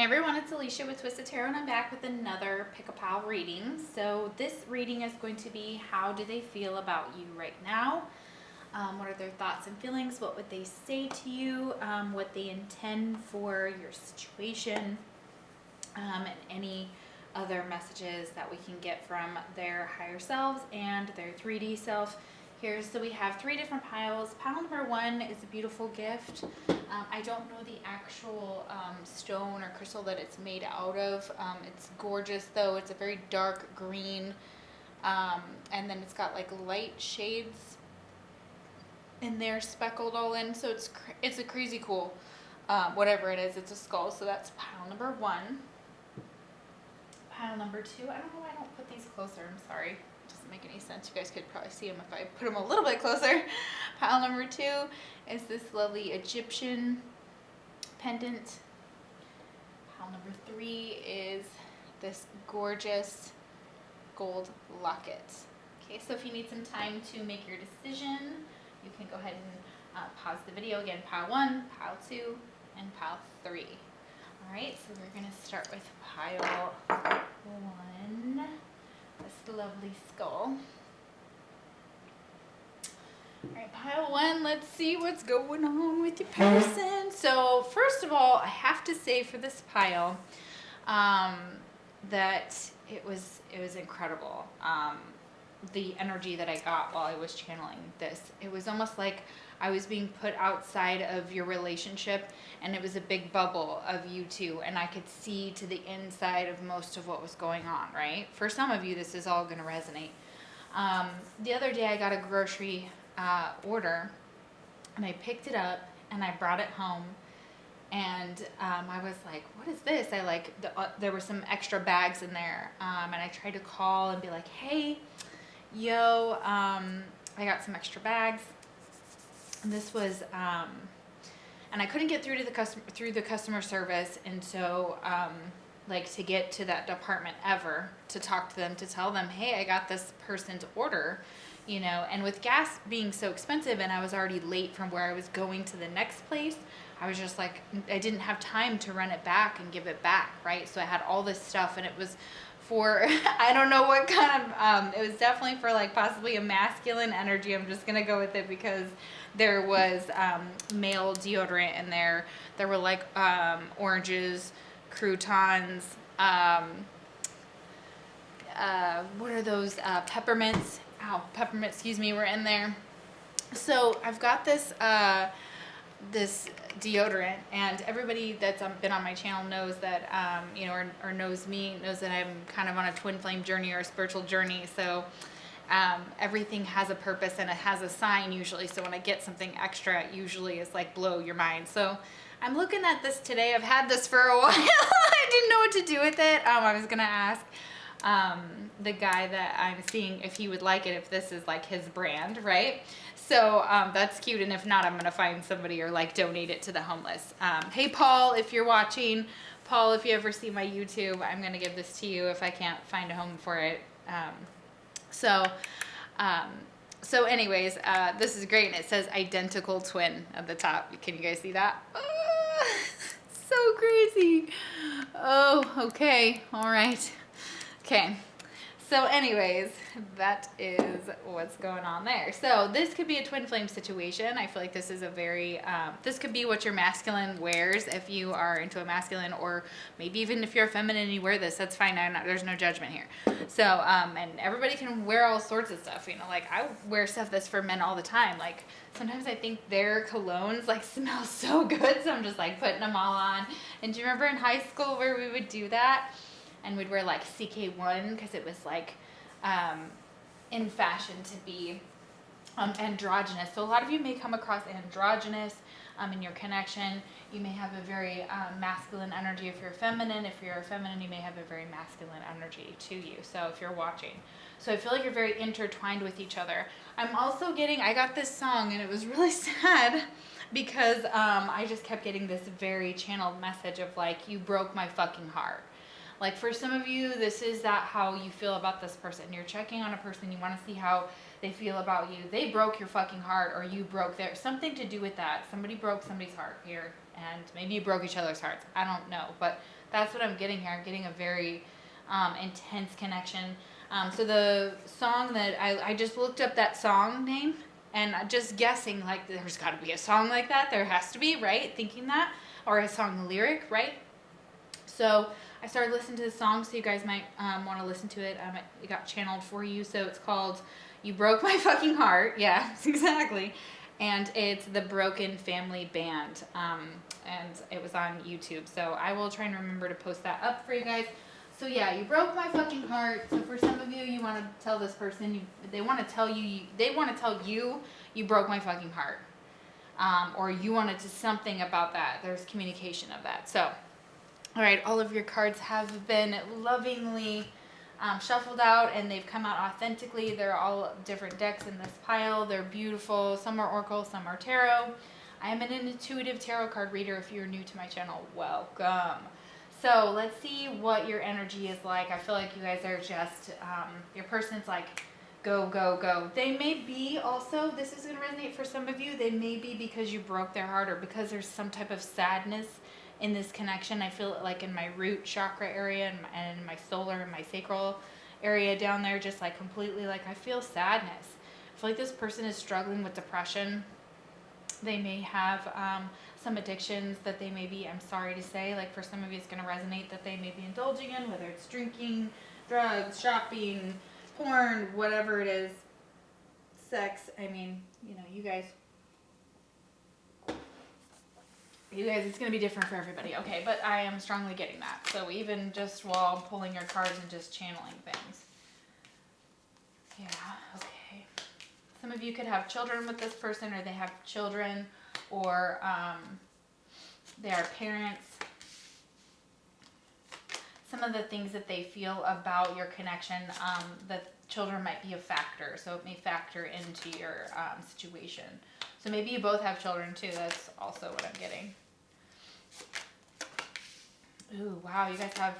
everyone, it's Alicia with Twisted Tarot, and I'm back with another Pick a Pal reading. So this reading is going to be, how do they feel about you right now? What are their thoughts and feelings? What would they say to you? What they intend for your situation, and any other messages that we can get from their higher selves and their 3D self. Here, so we have 3 different piles. Pile number 1 is a beautiful gift. I don't know the actual stone or crystal that it's made out of. It's gorgeous though. It's a very dark green, and then it's got like light shades in there speckled all in. So it's a crazy cool, whatever it is. It's a skull. So that's pile number 1. Pile number 2. I don't know why I don't put these closer. I'm sorry. Doesn't make any sense. You guys could probably see them if I put them a little bit closer. Pile number 2 is this lovely Egyptian pendant. Pile number 3 is this gorgeous gold locket. Okay, so if you need some time to make your decision, you can go ahead and pause the video. Again, pile 1, pile 2, and pile 3. All right, so we're going to start with pile 1. This lovely skull. All right, pile 1, let's see what's going on with your person. So first of all, I have to say for this pile that it was incredible. The energy that I got while I was channeling this, it was almost like I was being put outside of your relationship, and it was a big bubble of you two, and I could see to the inside of most of what was going on, right? For some of you, this is all going to resonate. The other day, I got a grocery order, and I picked it up, and I brought it home, and I was like, what is this? There were some extra bags in there, and I tried to call and be like, hey, yo, I got some extra bags. And this was, and I couldn't get through to the customer service, and so to get to that department ever to talk to them, to tell them, hey, I got this person's order, you know. And with gas being so expensive, and I was already late from where I was going to the next place, I was just like, I didn't have time to run it back and give it back, right? So I had all this stuff, and it was for, I don't know what kind of, it was definitely for like possibly a masculine energy. I'm just gonna go with it because there was male deodorant in there. There were like oranges, croutons, what are those, peppermints, peppermints, excuse me, were in there. So I've got this this deodorant, and everybody that's been on my channel knows that, you know, or knows me, knows that I'm kind of on a twin flame journey or a spiritual journey. So everything has a purpose and it has a sign usually. So when I get something extra, it usually is like blow your mind. So I'm looking at this today. I've had this for a while. I didn't know what to do with it. I was gonna ask the guy that I'm seeing if he would like it, if this is like his brand, right? So that's cute, and if not, I'm gonna find somebody or like donate it to the homeless. Hey Paul, if you're watching, Paul, if you ever see my YouTube, I'm gonna give this to you if I can't find a home for it. So anyways, this is great, and it says identical twin at the top. Can you guys see that? So crazy. Oh, okay, all right. Okay. So anyways, that is what's going on there. So this could be a twin flame situation. I feel like this is a very, this could be what your masculine wears if you are into a masculine, or maybe even if you're a feminine and you wear this, that's fine. There's no judgment here. So, and everybody can wear all sorts of stuff, you know, like I wear stuff that's for men all the time. Like sometimes I think their colognes like smell so good. So I'm just like putting them all on. And do you remember in high school where we would do that? And we'd wear like CK1 because it was like in fashion to be androgynous. So a lot of you may come across androgynous in your connection. You may have a very masculine energy if you're feminine. If you're feminine, you may have a very masculine energy to you. So if you're watching. So I feel like you're very intertwined with each other. I'm also getting, I got this song and it was really sad because I just kept getting this very channeled message of like, you broke my fucking heart. Like for some of you, this is that how you feel about this person. You're checking on a person, you want to see how they feel about you. They broke your fucking heart, or you broke theirs. Something to do with that. Somebody broke somebody's heart here. and maybe you broke each other's hearts. I don't know, but that's what I'm getting here. I'm getting a very intense connection. So the song that I just looked up that song name, and just guessing, like, there's got to be a song like that. There has to be, right? Thinking that, or a song lyric, right? So I started listening to the song, so you guys might want to listen to it. It got channeled for you, so it's called "You Broke My Fucking Heart." Yeah, exactly. And it's the Broken Family Band, and it was on YouTube. So I will try and remember to post that up for you guys. So yeah, you broke my fucking heart. So for some of you, you want to tell this person, they want to tell you, you broke my fucking heart, or you wanted to something about that. There's communication of that. So, all right, all of your cards have been lovingly shuffled out, and they've come out authentically. They're all different decks in this pile. They're beautiful. Some are oracle, some are tarot. I am an intuitive tarot card reader. If you're new to my channel, welcome. So let's see what your energy is like. I feel like you guys are just, your person's like, go, go, go. They may be also, this is going to resonate for some of you, they may be because you broke their heart, or because there's some type of sadness in this connection. I feel it like in my root chakra area and my solar and my sacral area down there, just like completely, like I feel sadness. I feel like this person is struggling with depression. They may have some addictions that they may be, I'm sorry to say, like for some of you it's going to resonate, that they may be indulging in, whether it's drinking, drugs, shopping, porn, whatever it is, sex. I mean, you know, you guys, it's going to be different for everybody. Okay, but I am strongly getting that. So even just while I'm pulling your cards and just channeling things. Yeah, okay. Some of you could have children with this person, or they have children, or they are parents. Some of the things that they feel about your connection, the children might be a factor. So it may factor into your situation. So maybe you both have children too. That's also what I'm getting. Ooh, wow. You guys have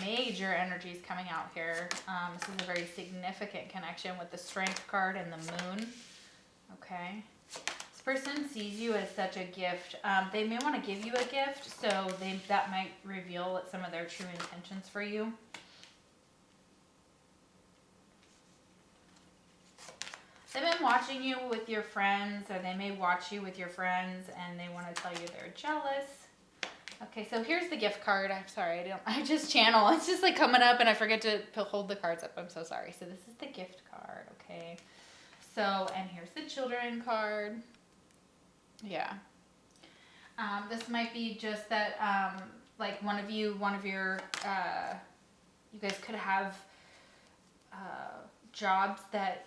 major energies coming out here. This is a very significant connection with the Strength card and the Moon. Okay. This person sees you as such a gift. They may want to give you a gift, so that might reveal some of their true intentions for you. They've been watching you with your friends, or they may watch you with your friends, and they want to tell you they're jealous. Okay, so here's the gift card. I'm sorry, I just channel. It's just like coming up and I forget to hold the cards up. I'm so sorry. So this is the gift card, okay? So, and here's the children card. Yeah. This might be just that, like one of your, you guys could have jobs that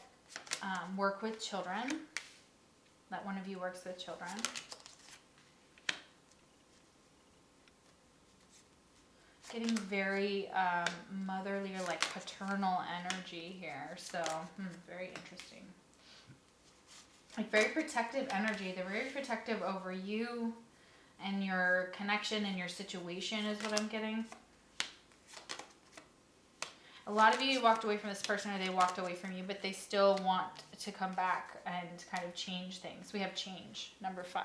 work with children. That one of you works with children. Getting very motherly or like paternal energy here. So, very interesting. Like very protective energy. They're very protective over you and your connection and your situation is what I'm getting. A lot of you walked away from this person, or they walked away from you, but they still want to come back and kind of change things. We have change, number 5.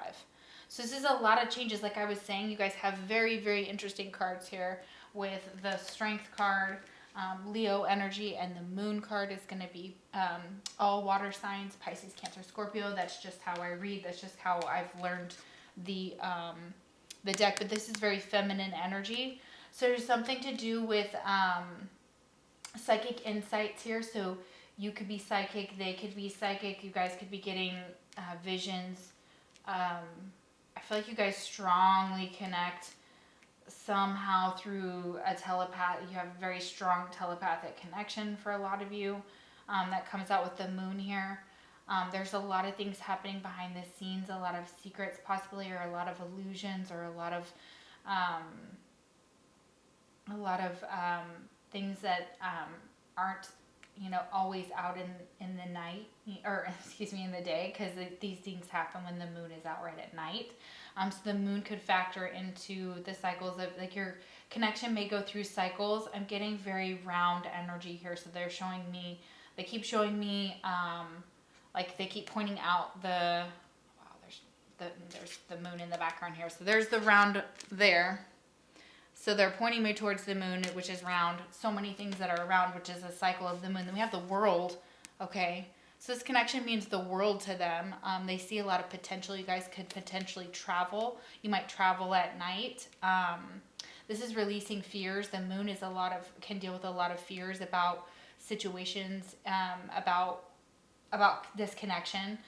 So this is a lot of changes. Like I was saying, you guys have very, very interesting cards here with the Strength card, Leo energy, and the Moon card is going to be all water signs, Pisces, Cancer, Scorpio. That's just how I read. That's just how I've learned the deck. But this is very feminine energy. So there's something to do with psychic insights here. So you could be psychic, they could be psychic, you guys could be getting visions. I feel like you guys strongly connect somehow through a telepath. You have a very strong telepathic connection for a lot of you. That comes out with the Moon here. There's a lot of things happening behind the scenes, a lot of secrets possibly, or a lot of illusions, or a lot of things that aren't, always out in the night, or excuse me, in the day, because these things happen when the moon is out right at night. So the moon could factor into the cycles of, like, your connection may go through cycles. I'm getting very round energy here. So they keep showing me, like they keep pointing out there's there's the moon in the background here. So there's the round there. So they're pointing me towards the moon, which is round. So many things that are around, which is a cycle of the moon. Then we have the world, okay? So this connection means the world to them. They see a lot of potential. You guys could potentially travel. You might travel at night. This is releasing fears. The moon is can deal with a lot of fears about situations, about this connection.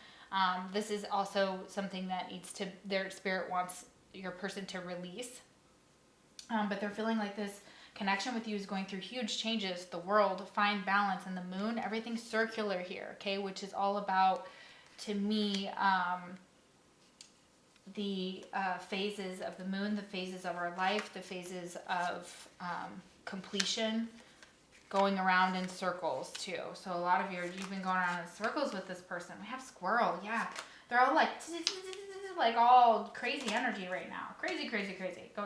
This is also something that their spirit wants your person to release. But they're feeling like this connection with you is going through huge changes. The world, find balance, and the moon, everything's circular here, okay? Which is all about, to me, the phases of the moon, the phases of our life, the phases of completion, going around in circles too. So a lot of you've been going around in circles with this person. We have squirrel, yeah. They're all like all crazy energy right now. Crazy.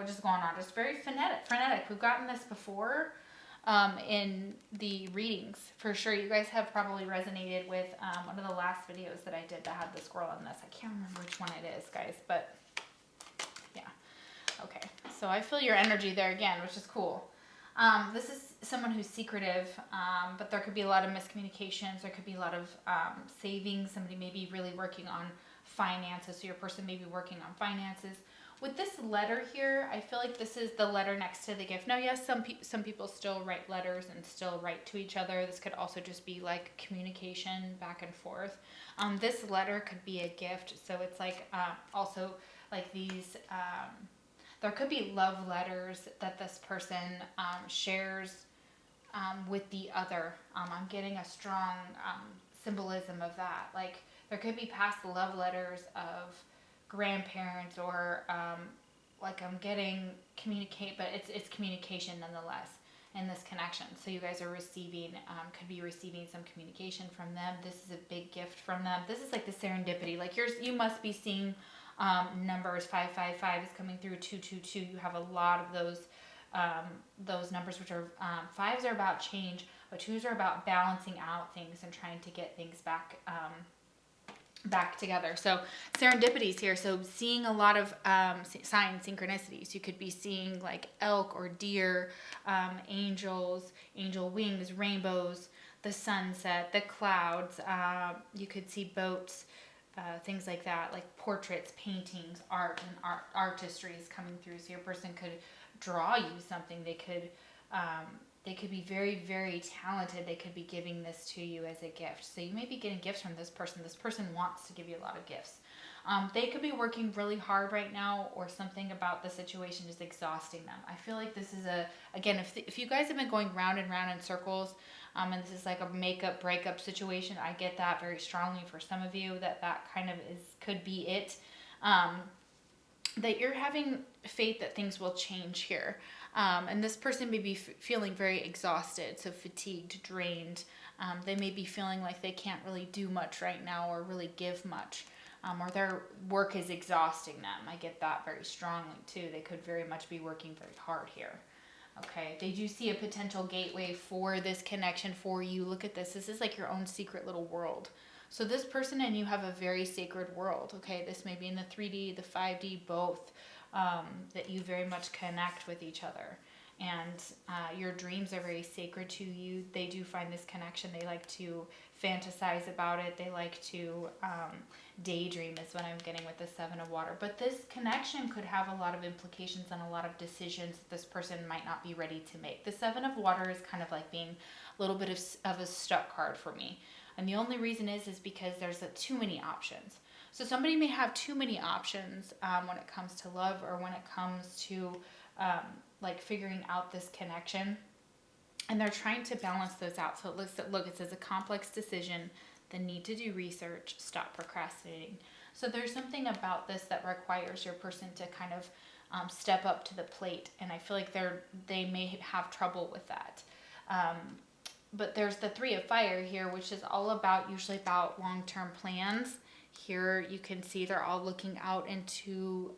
Just going on. Just very frenetic. We've gotten this before in the readings. For sure, you guys have probably resonated with one of the last videos that I did that had the squirrel in this. I can't remember which one it is, guys, but yeah. Okay, so I feel your energy there again, which is cool. This is someone who's secretive, but there could be a lot of miscommunications. There could be a lot of savings. Somebody may be really working on finances. So your person may be working on finances. With this letter here, I feel like this is the letter next to the gift. Now, yes, some people still write letters and still write to each other. This could also just be like communication back and forth. This letter could be a gift. So it's like also like these... there could be love letters that this person shares with the other. I'm getting a strong symbolism of that. Like there could be past love letters of grandparents or like I'm getting but it's communication nonetheless in this connection. So you guys are could be receiving some communication from them. This is a big gift from them. This is like the serendipity. Like you must be seeing numbers. 555 is coming through. 222. You have a lot of those numbers, which are fives are about change, but twos are about balancing out things and trying to get things back together. So serendipities here. So seeing a lot of signs, synchronicities. You could be seeing like elk or deer, angels, angel wings, rainbows, the sunset, the clouds. You could see boats. Things like that, like portraits, paintings, art, and artistry is coming through. So your person could draw you something. They could be very, very talented. They could be giving this to you as a gift. So you may be getting gifts from this person. This person wants to give you a lot of gifts. They could be working really hard right now, or something about the situation is exhausting them. I feel like this is again, if you guys have been going round and round in circles, and this is like a makeup breakup situation, I get that very strongly for some of you that kind of could be it. That you're having faith that things will change here. And this person may be feeling very exhausted, so fatigued, drained. They may be feeling like they can't really do much right now or really give much. Or their work is exhausting them. I get that very strongly too. They could very much be working very hard here. Okay, they do see a potential gateway for this connection for you. Look at this. This is like your own secret little world. So this person and you have a very sacred world. Okay, this may be in the 3D, the 5D, both, that you very much connect with each other. And your dreams are very sacred to you. They do find this connection. They like to fantasize about it. They like to daydream is what I'm getting with the Seven of Water. But this connection could have a lot of implications and a lot of decisions that this person might not be ready to make. The Seven of Water is kind of like being a little bit of a stuck card for me. And the only reason is because there's too many options. So somebody may have too many options when it comes to love, or when it comes to like figuring out this connection, and they're trying to balance those out. So it says a complex decision, the need to do research, stop procrastinating. So there's something about this that requires your person to kind of step up to the plate, and I feel like they may have trouble with that. But there's the Three of Fire here, which is usually about long-term plans. Here you can see they're all looking out into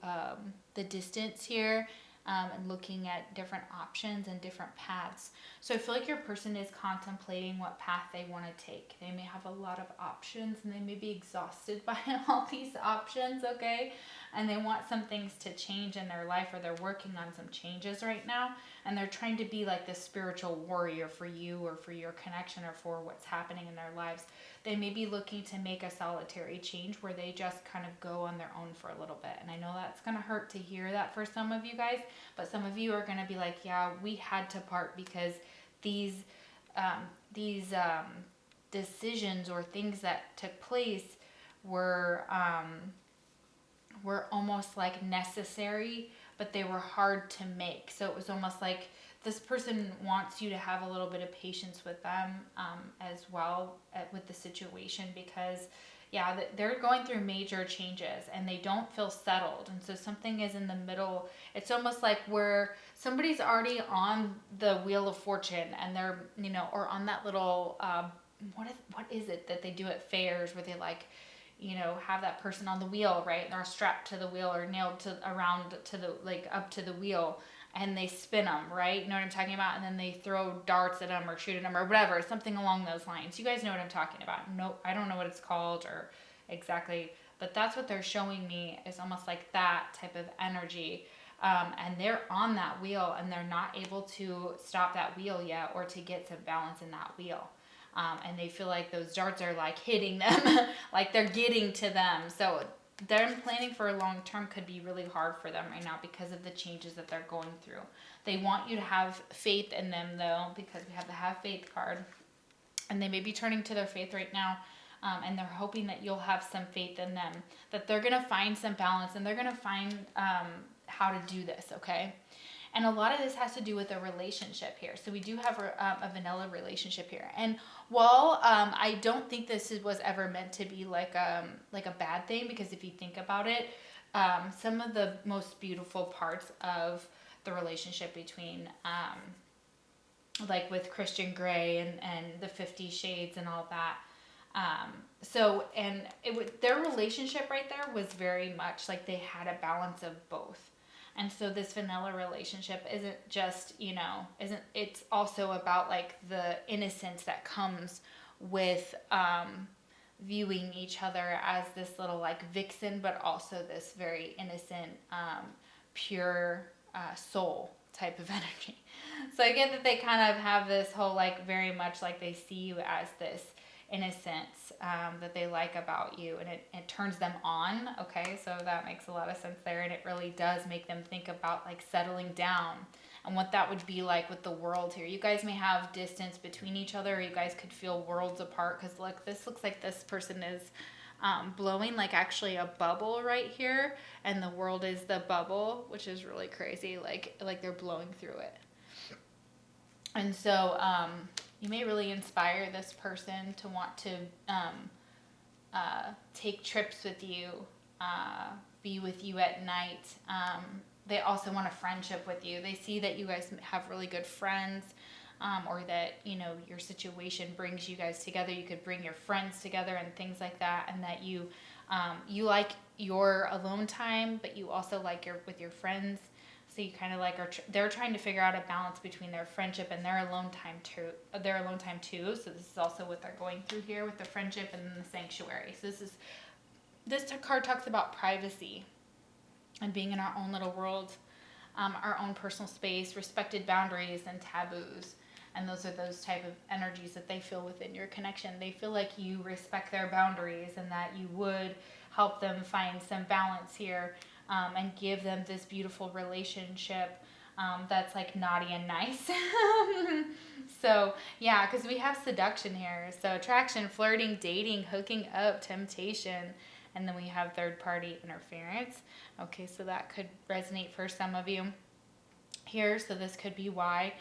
the distance here. and looking at different options and different paths. So I feel like your person is contemplating what path they want to take. They may have a lot of options and they may be exhausted by all these options, okay? And they want some things to change in their life, or they're working on some changes right now, and they're trying to be like this spiritual warrior for you or for your connection or for what's happening in their lives. They may be looking to make a solitary change where they just kind of go on their own for a little bit. And I know that's going to hurt to hear that for some of you guys, but some of you are going to be like, yeah, we had to part because these decisions or things that took place were almost like necessary, but they were hard to make. So it was almost like this person wants you to have a little bit of patience with them as well with the situation, because yeah, they're going through major changes and they don't feel settled. And so something is in the middle. It's almost like where somebody's already on the wheel of fortune and they're, you know, or on that little, what is it that they do at fairs where they like, you know, have that person on the wheel, right? And they're strapped to the wheel or nailed to around to the, like up to the wheel, and they spin them, right? You know what I'm talking about? And then they throw darts at them or shoot at them or whatever, something along those lines. You guys know what I'm talking about. No, I don't know what it's called or exactly, but that's what they're showing me, is almost like that type of energy. And they're on that wheel and they're not able to stop that wheel yet, or to get some balance in that wheel. And they feel like those darts are like hitting them, like they're getting to them. So them planning for a long term could be really hard for them right now because of the changes that they're going through. They want you to have faith in them though, because we have the have faith card, and they may be turning to their faith right now. And they're hoping that you'll have some faith in them, that they're going to find some balance and they're going to find how to do this, okay? And a lot of this has to do with a relationship here. So we do have a vanilla relationship here. And while I don't think this was ever meant to be like a bad thing, because if you think about it, some of the most beautiful parts of the relationship between like with Christian Grey and the 50 Shades and all that. Their relationship right there was very much like they had a balance of both. And so this vanilla relationship isn't just, it's also about like the innocence that comes with viewing each other as this little like vixen, but also this very innocent, pure soul type of energy. So I get that they kind of have this whole like very much like they see you as this innocence that they like about you, and it turns them on, okay? So that makes a lot of sense there, and it really does make them think about like settling down and what that would be like with the world here. You guys may have distance between each other, or you guys could feel worlds apart, because look, this looks like this person is blowing like actually a bubble right here, and the world is the bubble, which is really crazy, like they're blowing through it. And so you may really inspire this person to want to take trips with you, be with you at night. They also want a friendship with you. They see that you guys have really good friends, or that, your situation brings you guys together. You could bring your friends together and things like that, and that you like your alone time, but you also like with your friends. So you kind of like they're trying to figure out a balance between their friendship and their alone time too. So this is also what they're going through here with the friendship and then the sanctuary. So this card talks about privacy and being in our own little world, our own personal space, respected boundaries and taboos. And those are those type of energies that they feel within your connection. They feel like you respect their boundaries and that you would help them find some balance here. And give them this beautiful relationship that's like naughty and nice. So yeah, because we have seduction here. So attraction, flirting, dating, hooking up, temptation, and then we have third party interference. Okay, so that could resonate for some of you here. So this could be why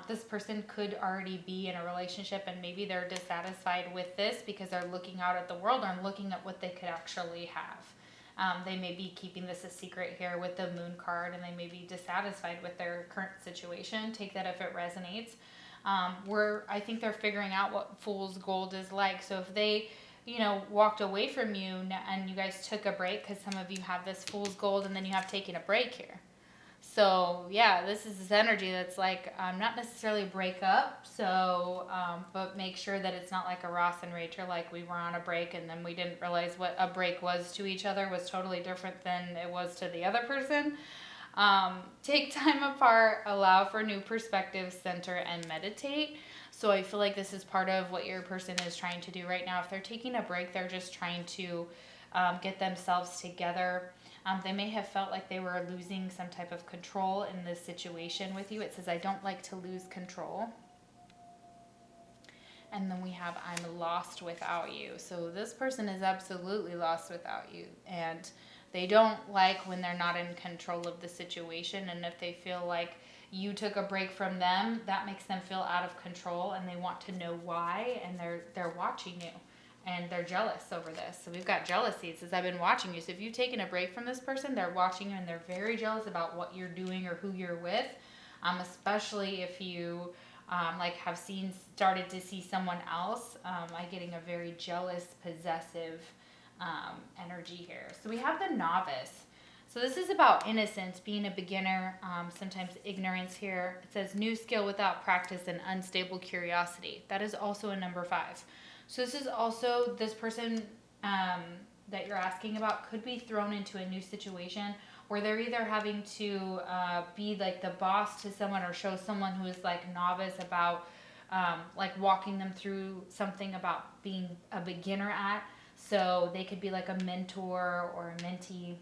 this person could already be in a relationship, and maybe they're dissatisfied with this because they're looking out at the world and looking at what they could actually have. They may be keeping this a secret here with the moon card, and they may be dissatisfied with their current situation. Take that if it resonates. I think they're figuring out what fool's gold is like. So if they, walked away from you and you guys took a break, because some of you have this fool's gold and then you have taken a break here. So yeah, this is this energy that's like not necessarily break up. So, but make sure that it's not like a Ross and Rachel, like we were on a break and then we didn't realize what a break was to each other was totally different than it was to the other person. Take time apart, allow for new perspectives, center, and meditate. So I feel like this is part of what your person is trying to do right now. If they're taking a break, they're just trying to get themselves together. They may have felt like they were losing some type of control in this situation with you. It says, I don't like to lose control. And then we have, I'm lost without you. So this person is absolutely lost without you. And they don't like when they're not in control of the situation. And if they feel like you took a break from them, that makes them feel out of control. And they want to know why. And they're watching you. And they're jealous over this. So we've got jealousy. It says, I've been watching you. So if you've taken a break from this person, they're watching you and they're very jealous about what you're doing or who you're with. Especially if you have started to see someone else. I'm getting a very jealous, possessive energy here. So we have the novice. So this is about innocence, being a beginner, sometimes ignorance here. It says new skill without practice and unstable curiosity. That is also a number 5. So this is also, this person that you're asking about could be thrown into a new situation where they're either having to be like the boss to someone or show someone who is like novice about like walking them through something about being a beginner at. So they could be like a mentor or a mentee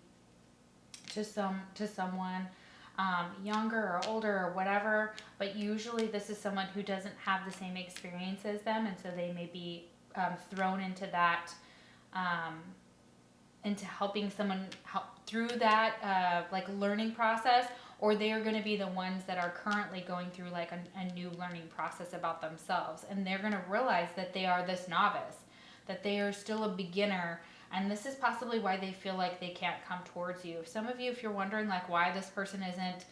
to someone younger or older or whatever. But usually this is someone who doesn't have the same experience as them, and so they may be thrown into that, into helping someone help through that learning process, or they are going to be the ones that are currently going through like a new learning process about themselves, and they're going to realize that they are this novice, that they are still a beginner, and this is possibly why they feel like they can't come towards you. Some of you, if you're wondering like why this person isn't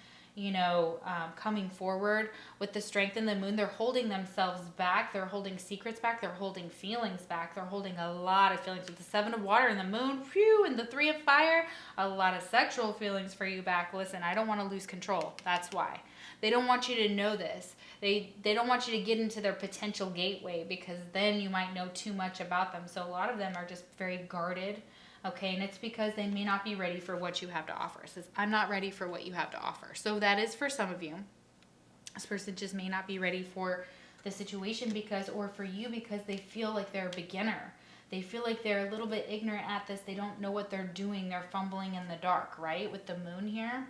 coming forward with the strength in the moon, they're holding themselves back. They're holding secrets back. They're holding feelings back. They're holding a lot of feelings with the 7 of water and the moon, and the 3 of fire, a lot of sexual feelings for you back. Listen, I don't want to lose control. That's why. They don't want you to know this. They don't want you to get into their potential gateway, because then you might know too much about them. So a lot of them are just very guarded. Okay, and it's because they may not be ready for what you have to offer. It says, I'm not ready for what you have to offer. So that is for some of you. This person just may not be ready for the situation or for you, because they feel like they're a beginner. They feel like they're a little bit ignorant at this. They don't know what they're doing. They're fumbling in the dark, right? With the moon here.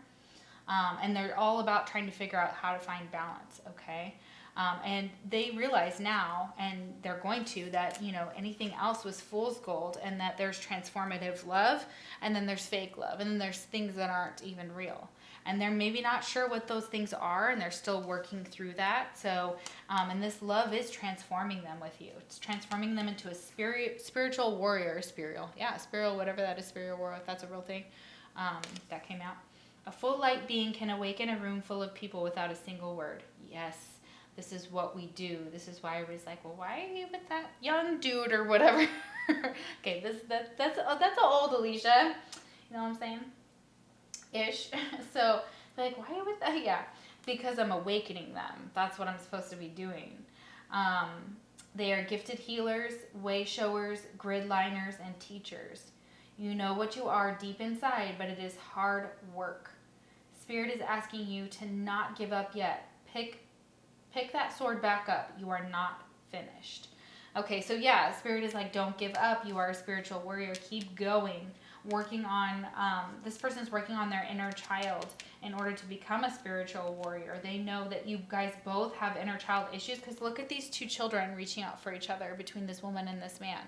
And they're all about trying to figure out how to find balance, okay? And they realize now, and they're going to, that, anything else was fool's gold, and that there's transformative love, and then there's fake love, and then there's things that aren't even real. And they're maybe not sure what those things are, and they're still working through that. So, and this love is transforming them with you. It's transforming them into a spiritual warrior, spiritual, whatever that is, spiritual warrior, if that's a real thing, that came out. A full light being can awaken a room full of people without a single word. Yes. This is what we do. This is why everybody's like, well, why are you with that young dude or whatever? Okay, that's an old Alicia. You know what I'm saying? Ish. So, like, why are you with that? Yeah, because I'm awakening them. That's what I'm supposed to be doing. They are gifted healers, way showers, grid liners, and teachers. You know what you are deep inside, but it is hard work. Spirit is asking you to not give up yet. Pick that sword back up. You are not finished. Okay, so yeah, Spirit is like, don't give up. You are a spiritual warrior. Keep going. Working on, this person's working on their inner child in order to become a spiritual warrior. They know that you guys both have inner child issues, because look at these 2 children reaching out for each other between this woman and this man.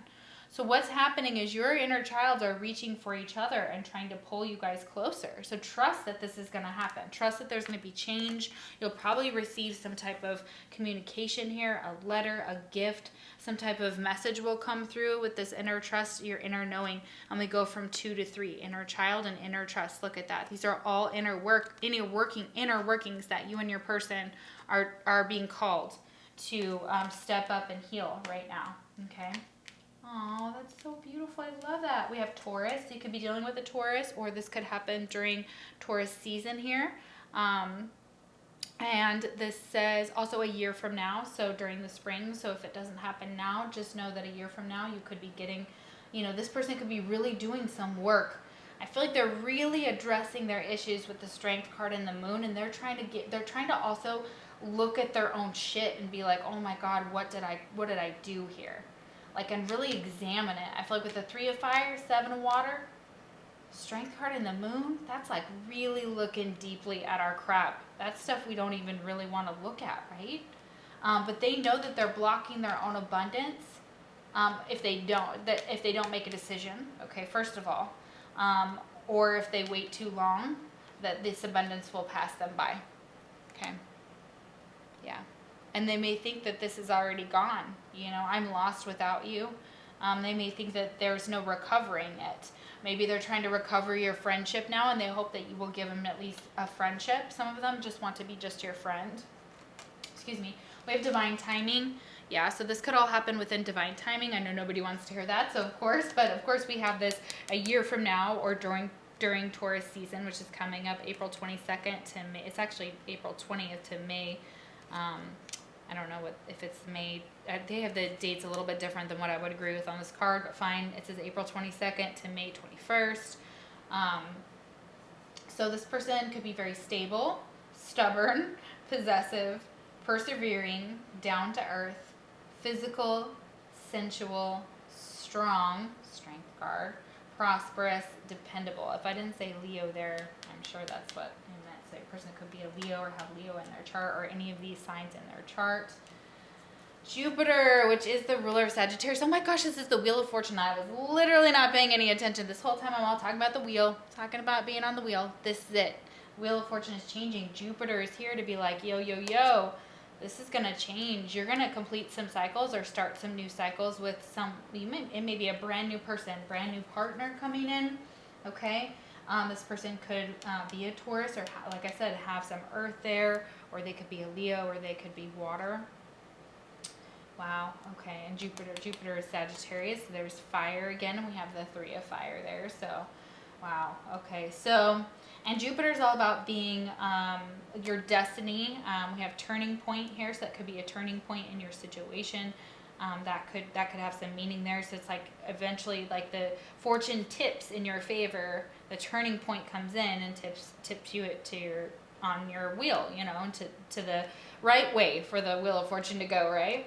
So what's happening is your inner child are reaching for each other and trying to pull you guys closer. So trust that this is going to happen. Trust that there's going to be change. You'll probably receive some type of communication here, a letter, a gift, some type of message will come through with this inner trust, your inner knowing. And we go from 2 to 3, inner child and inner trust. Look at that. These are all inner workings that you and your person are being called to step up and heal right now. Okay. Oh, that's so beautiful. I love that. We have Taurus. You could be dealing with a Taurus, or this could happen during Taurus season here. And this says also a year from now, so during the spring. So if it doesn't happen now, just know that a year from now you could be getting, this person could be really doing some work. I feel like they're really addressing their issues with the Strength card and the Moon, and they're trying to also look at their own shit and be like, oh my God, what did I do here? Like, and really examine it. I feel like with the 3 of Fire, 7 of Water, Strength card and the Moon, that's like really looking deeply at our crap. That's stuff we don't even really want to look at, right? But they know that they're blocking their own abundance if they don't make a decision. Okay, first of all, or if they wait too long, that this abundance will pass them by. Okay, yeah, and they may think that this is already gone. I'm lost without you. They may think that there's no recovering it. Maybe they're trying to recover your friendship now, and they hope that you will give them at least a friendship. Some of them just want to be just your friend. Excuse me. We have divine timing. Yeah, so this could all happen within divine timing. I know nobody wants to hear that, so of course we have this a year from now, or during Taurus season, which is coming up April 22nd to May. It's actually April 20th to May. I don't know if it's May. They have the dates a little bit different than what I would agree with on this card, but fine. It says April 22nd to May 21st. So this person could be very stable, stubborn, possessive, persevering, down to earth, physical, sensual, strong, Strength card, prosperous, dependable. If I didn't say Leo there, I'm sure that's what I meant. So a person could be a Leo or have Leo in their chart, or any of these signs in their chart. Jupiter, which is the ruler of Sagittarius. Oh my gosh, this is the Wheel of Fortune. I was literally not paying any attention this whole time. I'm all talking about the wheel, talking about being on the wheel. This is it. Wheel of Fortune is changing. Jupiter is here to be like, yo, yo, yo, this is going to change. You're going to complete some cycles or start some new cycles with it may be a brand new person, brand new partner coming in, okay? This person could be a Taurus, or like I said, have some earth there, or they could be a Leo, or they could be water. Wow, okay, and Jupiter is Sagittarius, so there's fire again, and we have the 3 of Fire there, so, wow, okay, so, and Jupiter is all about being your destiny. We have turning point here, so that could be a turning point in your situation. That could have some meaning there. So it's like eventually, like, the fortune tips in your favor. The turning point comes in and tips you on your wheel, to the right way for the Wheel of Fortune to go, right?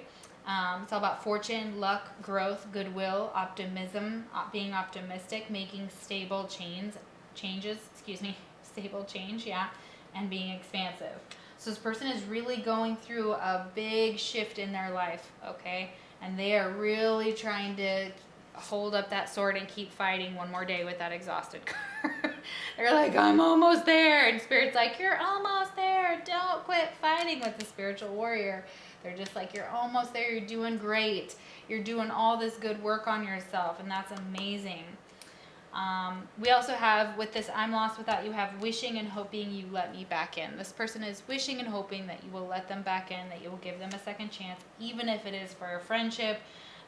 It's all about fortune, luck, growth, goodwill, optimism, being optimistic, making stable changes, stable change, yeah, and being expansive. So this person is really going through a big shift in their life, okay? And they are really trying to hold up that sword and keep fighting one more day with that exhausted card. They're like, I'm almost there. And Spirit's like, you're almost there. Don't quit fighting with the spiritual warrior. They're just like, you're almost there. You're doing great. You're doing all this good work on yourself. And that's amazing. We also have, with this I'm lost without you, have wishing and hoping you let me back in. This person is wishing and hoping that you will let them back in, that you will give them a second chance, even if it is for a friendship.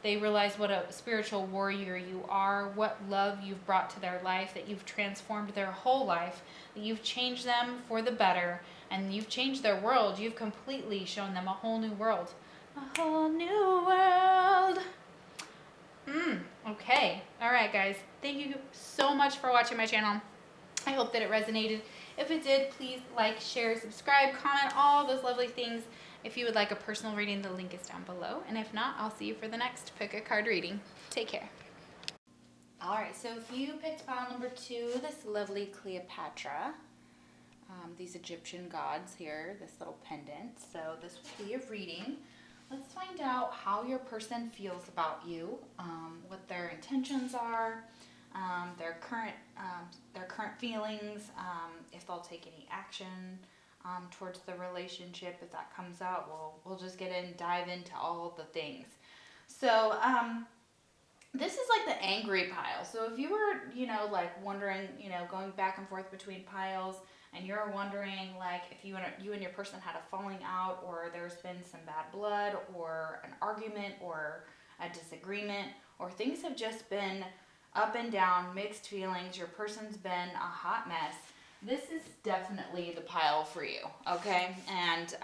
They realize what a spiritual warrior you are, what love you've brought to their life, that you've transformed their whole life, that you've changed them for the better, and you've changed their world. You've completely shown them a whole new world. A whole new world. Okay. All right, guys. Thank you so much for watching my channel. I hope that it resonated. If it did, please like, share, subscribe, comment, all those lovely things. If you would like a personal reading, the link is down below. And if not, I'll see you for the next pick a card reading. Take care. All right. So if you picked pile number 2, this lovely Cleopatra, these Egyptian gods here, this little pendant. So this will be a reading. Let's find out how your person feels about you, what their intentions are, their current feelings, if they'll take any action towards the relationship. If that comes out, we'll just dive into all the things. So this is like the angry pile. So if you were, like wondering, going back and forth between piles, and you're wondering, like, if you and your person had a falling out, or there's been some bad blood, or an argument, or a disagreement, or things have just been up and down, mixed feelings, your person's been a hot mess, this is definitely the pile for you, okay? And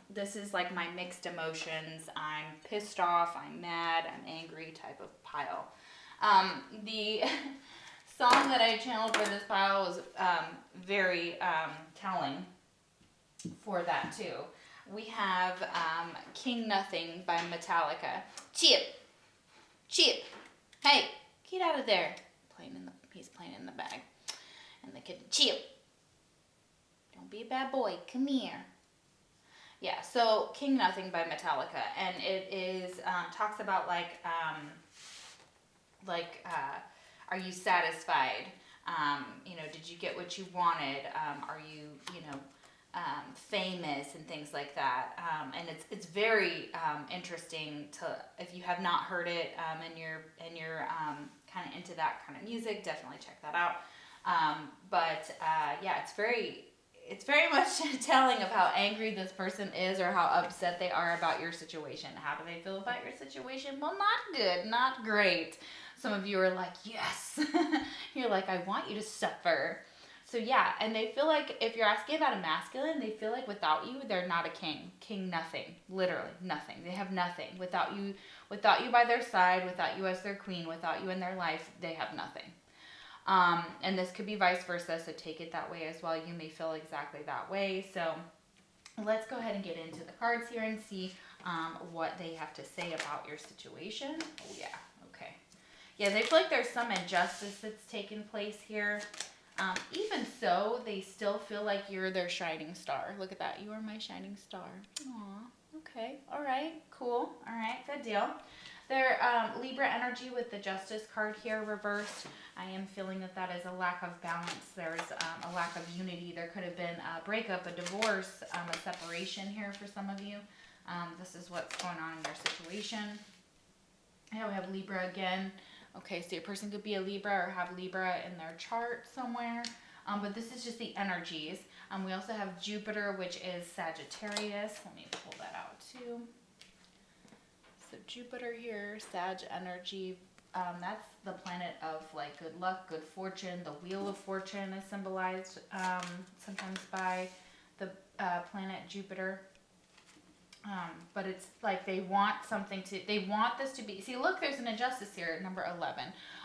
this is like my mixed emotions. I'm pissed off, I'm mad, I'm angry type of pile. The song that I channeled for this pile was very telling for that too. We have King Nothing by Metallica. Chip, Chip, hey, get out of there. He's playing in the bag. And the kid, Chip, don't be a bad boy, come here. Yeah, so King Nothing by Metallica, and it is talks about are you satisfied? Did you get what you wanted? Are you famous and things like that? And it's very interesting to, if you have not heard it and you're kind of into that kind of music, definitely check that out. Yeah, it's very much telling of how angry this person is or how upset they are about your situation. How do they feel about your situation? Well, not good, not great. Some of you are like, yes. You're like, I want you to suffer. So yeah, and they feel like if you're asking about a masculine, they feel like without you, they're not a king. King nothing. Literally nothing. They have nothing. Without you by their side, without you as their queen, without you in their life, they have nothing. And this could be vice versa, so take it that way as well. You may feel exactly that way. So let's go ahead and get into the cards here and see what they have to say about your situation. Oh yeah, okay. Yeah, they feel like there's some injustice that's taken place here. Even so, they still feel like you're their shining star. Look at that. You are my shining star. Aw, okay. All right, cool. All right, good deal. Their Libra energy with the Justice card here reversed. I am feeling that is a lack of balance. There's a lack of unity. There could have been a breakup, a divorce, a separation here for some of you. This is what's going on in your situation. Yeah, we have Libra again. Okay, so your person could be a Libra or have Libra in their chart somewhere. But this is just the energies. We also have Jupiter, which is Sagittarius. Let me pull that out too. So Jupiter here, Sag energy. That's the planet of like good luck, good fortune. The Wheel of Fortune is symbolized sometimes by the planet Jupiter. But it's like they want this to be, see, look, there's an injustice here, number 11.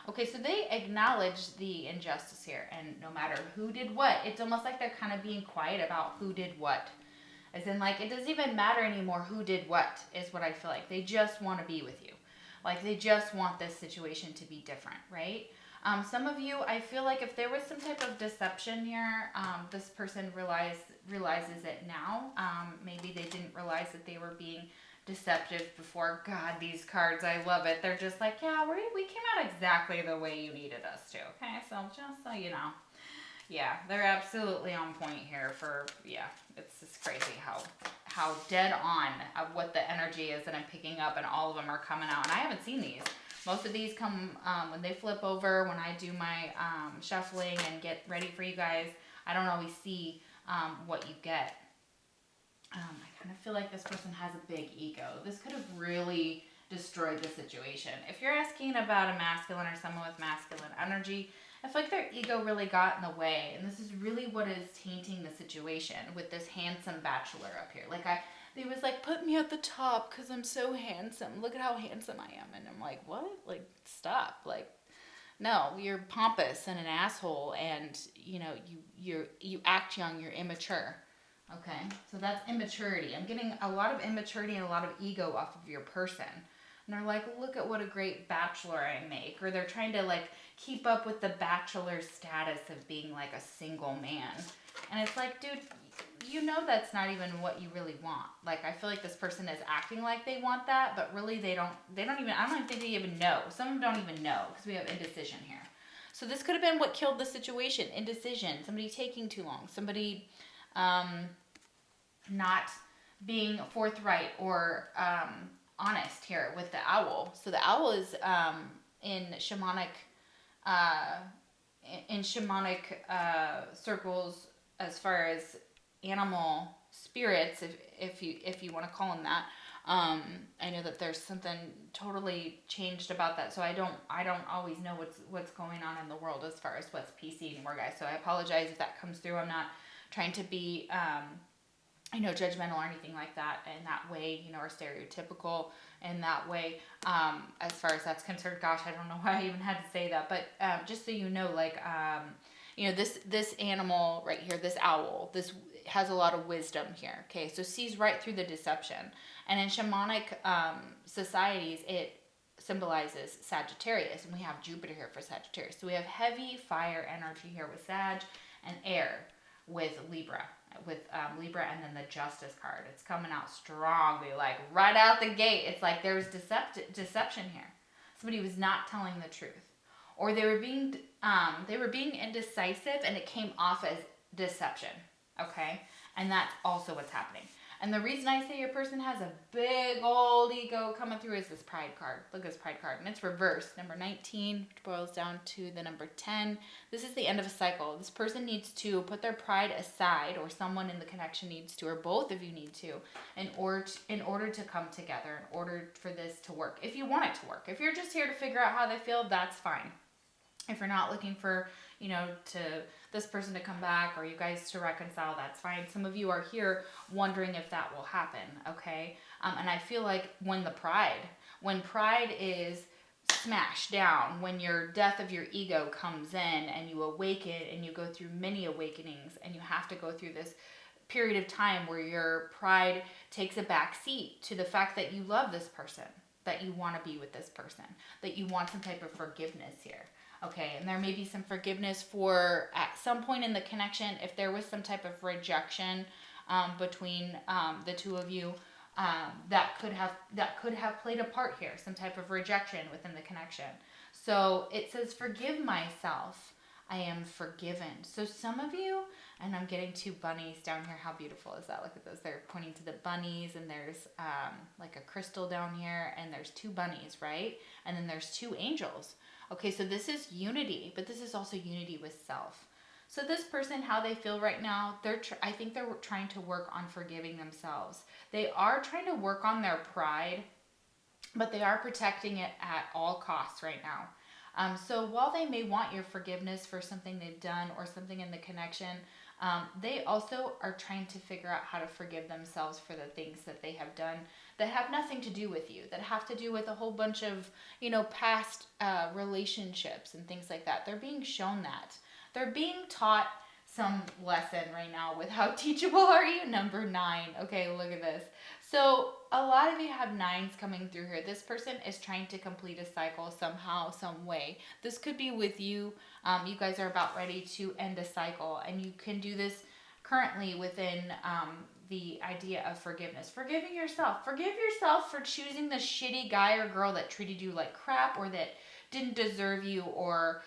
Okay, so they acknowledge the injustice here, and no matter who did what, it's almost like they're kind of being quiet about who did what. As in, like, it doesn't even matter anymore who did what, is what I feel like. They just want to be with you. Like, they just want this situation to be different, right? Some of you, I feel like if there was some type of deception here, this person realizes it now. Maybe they didn't realize that they were being deceptive before. God, these cards, I love it. They're just like, yeah, we came out exactly the way you needed us to, okay? So just so you know. Yeah, they're absolutely on point here for, yeah, it's just crazy how dead on of what the energy is that I'm picking up, and all of them are coming out. And I haven't seen these. Most of these come when they flip over, when I do my shuffling and get ready for you guys. I don't always see what you get. I kind of feel like this person has a big ego. This could have really destroyed the situation. If you're asking about a masculine or someone with masculine energy, I feel like their ego really got in the way. And this is really what is tainting the situation with this handsome bachelor up here. Like, they was like, put me at the top because I'm so handsome. Look at how handsome I am. And I'm like, what? Like, stop. Like, no, you're pompous and an asshole, and you act young, you're immature. Okay, so that's immaturity. I'm getting a lot of immaturity and a lot of ego off of your person. And they're like, look at what a great bachelor I make. Or they're trying to like keep up with the bachelor status of being like a single man. And it's like, dude, you know that's not even what you really want. Like, I feel like this person is acting like they want that, but really they don't even, I don't even think they even know. Some of them don't even know because we have indecision here. So this could have been what killed the situation, indecision, somebody taking too long, somebody not being forthright or honest here with the owl. So the owl is in shamanic circles, as far as animal spirits, if you want to call them that, I know that there's something totally changed about that, so I don't always know what's going on in the world as far as what's PC anymore, guys. So I apologize if that comes through. I'm not trying to be judgmental or anything like that in that way, or stereotypical in that way. As far as that's concerned, gosh, I don't know why I even had to say that, but just so you know, like, this animal right here, this owl, this has a lot of wisdom here. Okay, so sees right through the deception, and in shamanic societies, it symbolizes Sagittarius, and we have Jupiter here for Sagittarius. So we have heavy fire energy here with Sag, and air with Libra, and then the Justice card. It's coming out strongly, like right out the gate. It's like there was deception here. Somebody was not telling the truth, or they were being indecisive, and it came off as deception. Okay, and that's also what's happening. And the reason I say your person has a big old ego coming through is this pride card. Look at this pride card. And it's reversed. Number 19, which boils down to the number 10. This is the end of a cycle. This person needs to put their pride aside, or someone in the connection needs to, or both of you need to, in order to come together, in order for this to work. If you want it to work. If you're just here to figure out how they feel, that's fine. If you're not looking for, to this person to come back or you guys to reconcile, that's fine. Some of you are here wondering if that will happen, okay? And I feel like when pride is smashed down, when your death of your ego comes in and you awaken and you go through many awakenings, and you have to go through this period of time where your pride takes a back seat to the fact that you love this person, that you want to be with this person, that you want some type of forgiveness here. Okay, and there may be some forgiveness for at some point in the connection, if there was some type of rejection between the two of you, that could have played a part here, some type of rejection within the connection. So it says, forgive myself, I am forgiven. So some of you, and I'm getting two bunnies down here. How beautiful is that? Look at those. They're pointing to the bunnies, and there's like a crystal down here, and there's two bunnies, right? And then there's two angels. Okay, so this is unity, but this is also unity with self. So this person, how they feel right now, I think they're trying to work on forgiving themselves. They are trying to work on their pride, but they are protecting it at all costs right now. So while they may want your forgiveness for something they've done or something in the connection, they also are trying to figure out how to forgive themselves for the things that they have done that have nothing to do with you, that have to do with a whole bunch of, past relationships and things like that. They're being shown that. They're being taught some lesson right now with how teachable are you? Number 9. Okay, look at this. So a lot of you have 9s coming through here. This person is trying to complete a cycle somehow, some way. This could be with you. You guys are about ready to end a cycle, and you can do this currently within the idea of forgiveness. Forgiving yourself. Forgive yourself for choosing the shitty guy or girl that treated you like crap, or that didn't deserve you, or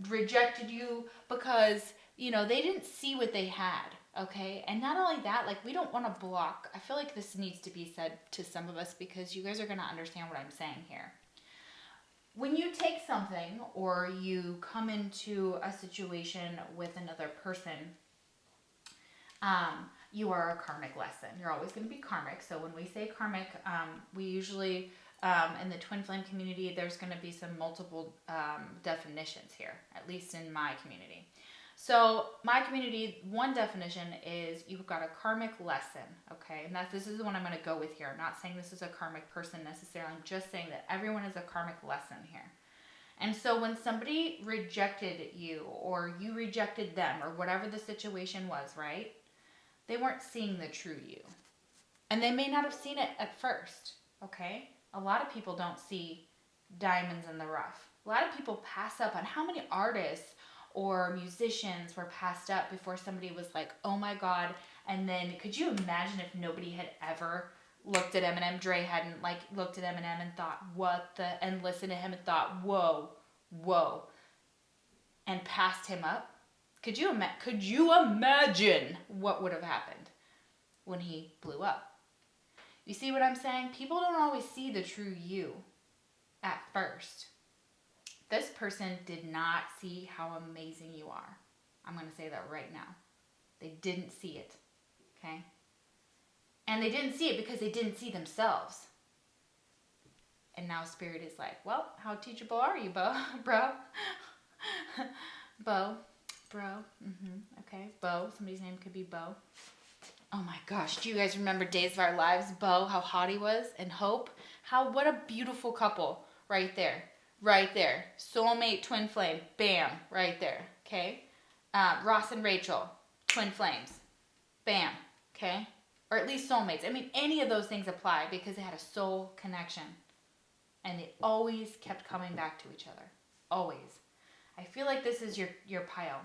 rejected you because, they didn't see what they had. Okay, and not only that, like, we don't want to block. I feel like this needs to be said to some of us, because you guys are going to understand what I'm saying here. When you take something, or you come into a situation with another person, you are a karmic lesson. You're always going to be karmic. So when we say karmic, we usually, in the twin flame community, there's going to be some multiple definitions here, at least in my community. So my community, one definition is you've got a karmic lesson, okay? And this is the one I'm going to go with here. I'm not saying this is a karmic person necessarily. I'm just saying that everyone is a karmic lesson here. And so when somebody rejected you, or you rejected them, or whatever the situation was, right? They weren't seeing the true you. And they may not have seen it at first, okay? A lot of people don't see diamonds in the rough. A lot of people pass up on how many artists or musicians were passed up before somebody was like, oh my God. And then could you imagine if nobody had ever looked at Eminem, Dre hadn't looked at Eminem and thought, and listened to him and thought, whoa, and passed him up? Could you imagine what would have happened when he blew up? You see what I'm saying? People don't always see the true you at first. This person did not see how amazing you are. I'm going to say that right now. They didn't see it, okay? And they didn't see it because they didn't see themselves. And now Spirit is like, well, how teachable are you, bro? Bro. Okay, Bo. Somebody's name could be Bo. Oh my gosh, do you guys remember Days of Our Lives? Bo, how hot he was, and Hope. What a beautiful couple right there. Right there. Soulmate, twin flame. Bam, right there. Okay. Ross and Rachel, twin flames. Bam. Okay. Or at least soulmates. I mean, any of those things apply because they had a soul connection. And they always kept coming back to each other. Always. I feel like this is your pile.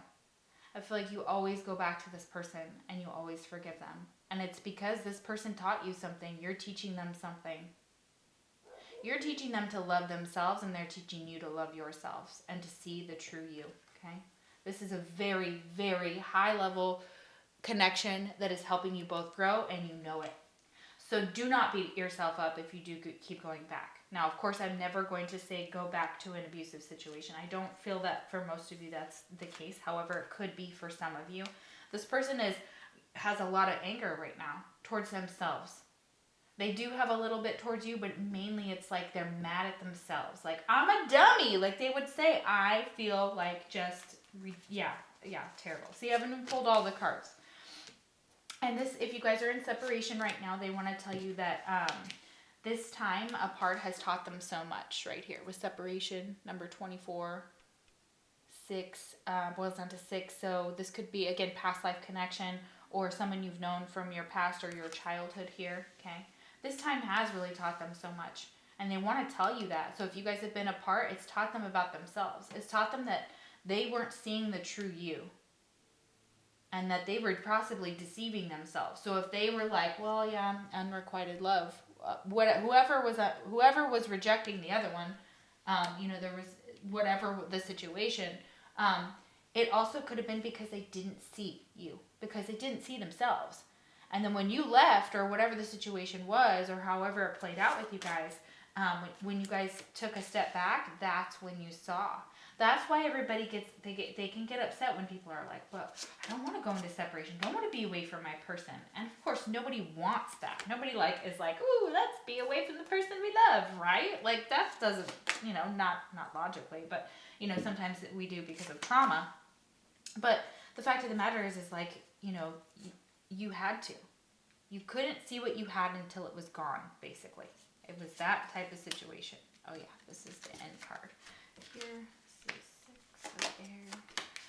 I feel like you always go back to this person and you always forgive them. And it's because this person taught you something. You're teaching them something. You're teaching them to love themselves, and they're teaching you to love yourselves and to see the true you, okay? This is a very, very high level connection that is helping you both grow, and you know it. So do not beat yourself up if you do keep going back. Now, of course, I'm never going to say go back to an abusive situation. I don't feel that for most of you that's the case. However, it could be for some of you. This person has a lot of anger right now towards themselves. They do have a little bit towards you, but mainly it's like they're mad at themselves. Like, I'm a dummy. Like they would say, I feel like just, terrible. See, I haven't even pulled all the cards. And this, if you guys are in separation right now, they want to tell you that this time apart has taught them so much right here with separation, number 24, 6, boils down to 6. So this could be, again, past life connection or someone you've known from your past or your childhood here, okay? This time has really taught them so much, and they want to tell you that. So if you guys have been apart, it's taught them about themselves. It's taught them that they weren't seeing the true you, and that they were possibly deceiving themselves. So if they were like, well, yeah, unrequited love, whoever was rejecting the other one, there was whatever the situation, it also could have been because they didn't see you, because they didn't see themselves. And then when you left, or whatever the situation was, or however it played out with you guys, when you guys took a step back, that's when you saw. That's why everybody they can get upset when people are like, well, I don't want to go into separation. I don't want to be away from my person. And of course, nobody wants that. Nobody is like, ooh, let's be away from the person we love, right? Like that doesn't, not logically, but sometimes we do because of trauma. But the fact of the matter is like, you had to. You couldn't see what you had until it was gone, basically. It was that type of situation. Oh yeah, this is the end card. Here, C6 of air.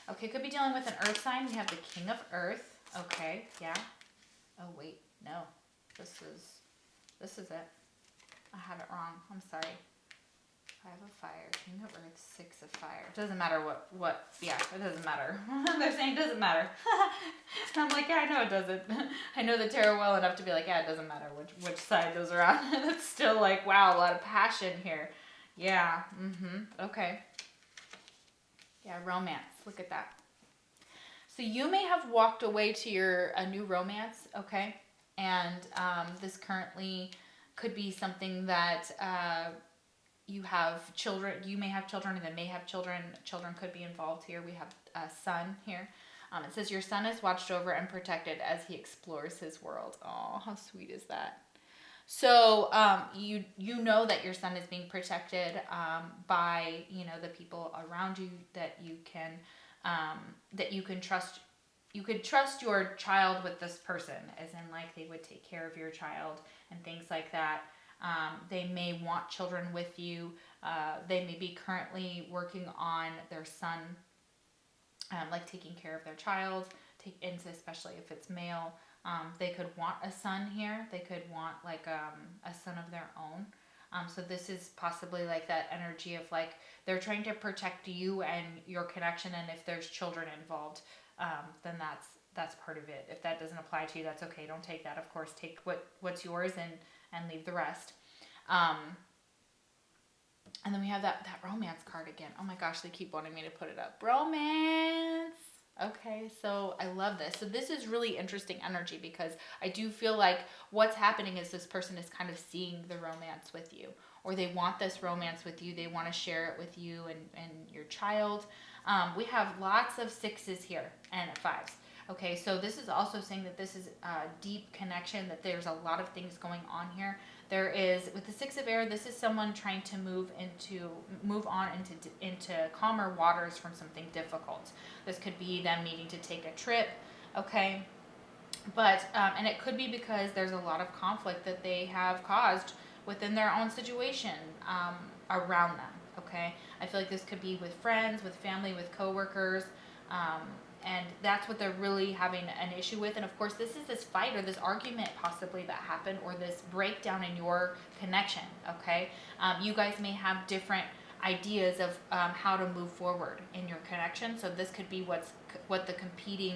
Okay, could be dealing with an earth sign. We have the King of Earth. Okay, yeah. Oh wait, no. This is it. I have it wrong. I'm sorry. 5 of fire, King of Earth, 6 of fire. It doesn't matter what, yeah, it doesn't matter. They're saying it doesn't matter. I'm like, yeah, I know it doesn't. I know the tarot well enough to be like, yeah, it doesn't matter which side those are on. It's still like, wow, a lot of passion here. Yeah, okay. Yeah, romance, look at that. So you may have walked away to a new romance, okay? And this currently could be something that, you have children, you may have children, and then may have children. Children could be involved here. We have a son here. It says, your son is watched over and protected as he explores his world. Oh, how sweet is that? So you know that your son is being protected by, the people around you that you can trust. You could trust your child with this person, as in like they would take care of your child and things like that. They may want children with you. They may be currently working on their son, like taking care of their child, and especially if it's male. They could want a son here. They could want like a son of their own. So this is possibly like that energy of like they're trying to protect you and your connection, and if there's children involved, then that's part of it. If that doesn't apply to you, that's okay. Don't take that. Of course, take what's yours and leave the rest. And then we have that romance card again. Oh my gosh, they keep wanting me to put it up. Romance. Okay, so I love this. So this is really interesting energy because I do feel like what's happening is this person is kind of seeing the romance with you, or they want this romance with you. They want to share it with you and your child. We have lots of 6s here and 5s. Okay, so this is also saying that this is a deep connection, that there's a lot of things going on here. There is, with the Six of Air, this is someone trying to move on into calmer waters from something difficult. This could be them needing to take a trip, okay? But, and it could be because there's a lot of conflict that they have caused within their own situation around them, okay? I feel like this could be with friends, with family, with coworkers, and that's what they're really having an issue with. And of course, this is this fight or this argument possibly that happened, or this breakdown in your connection, okay? You guys may have different ideas of how to move forward in your connection. So this could be what the competing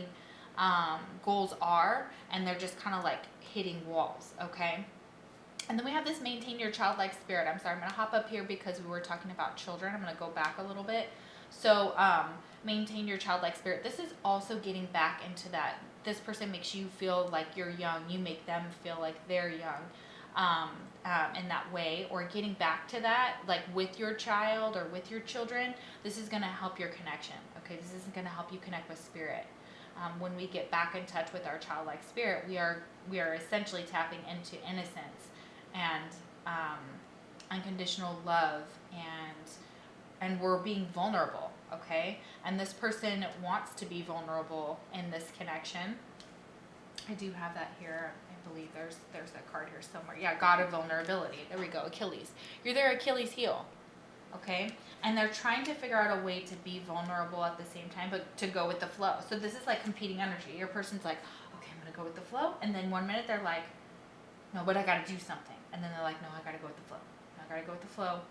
goals are, and they're just kind of like hitting walls, okay? And then we have this maintain your childlike spirit. I'm sorry, I'm going to hop up here because we were talking about children. I'm going to go back a little bit. So maintain your childlike spirit. This is also getting back into that. This person makes you feel like you're young. You make them feel like they're young in that way, or getting back to that, like with your child or with your children. This is going to help your connection, okay? This isn't going to help you connect with spirit. When we get back in touch with our childlike spirit, we are essentially tapping into innocence and unconditional love, and we're being vulnerable, okay? And this person wants to be vulnerable in this connection. I do have that here. I believe there's a card here somewhere. Yeah, God of vulnerability. There we go, Achilles. You're their Achilles heel, okay? And they're trying to figure out a way to be vulnerable at the same time, but to go with the flow. So this is like competing energy. Your person's like, okay, I'm gonna go with the flow. And then 1 minute they're like, no, but I gotta do something. And then they're like, no, I gotta go with the flow. I gotta go with the flow.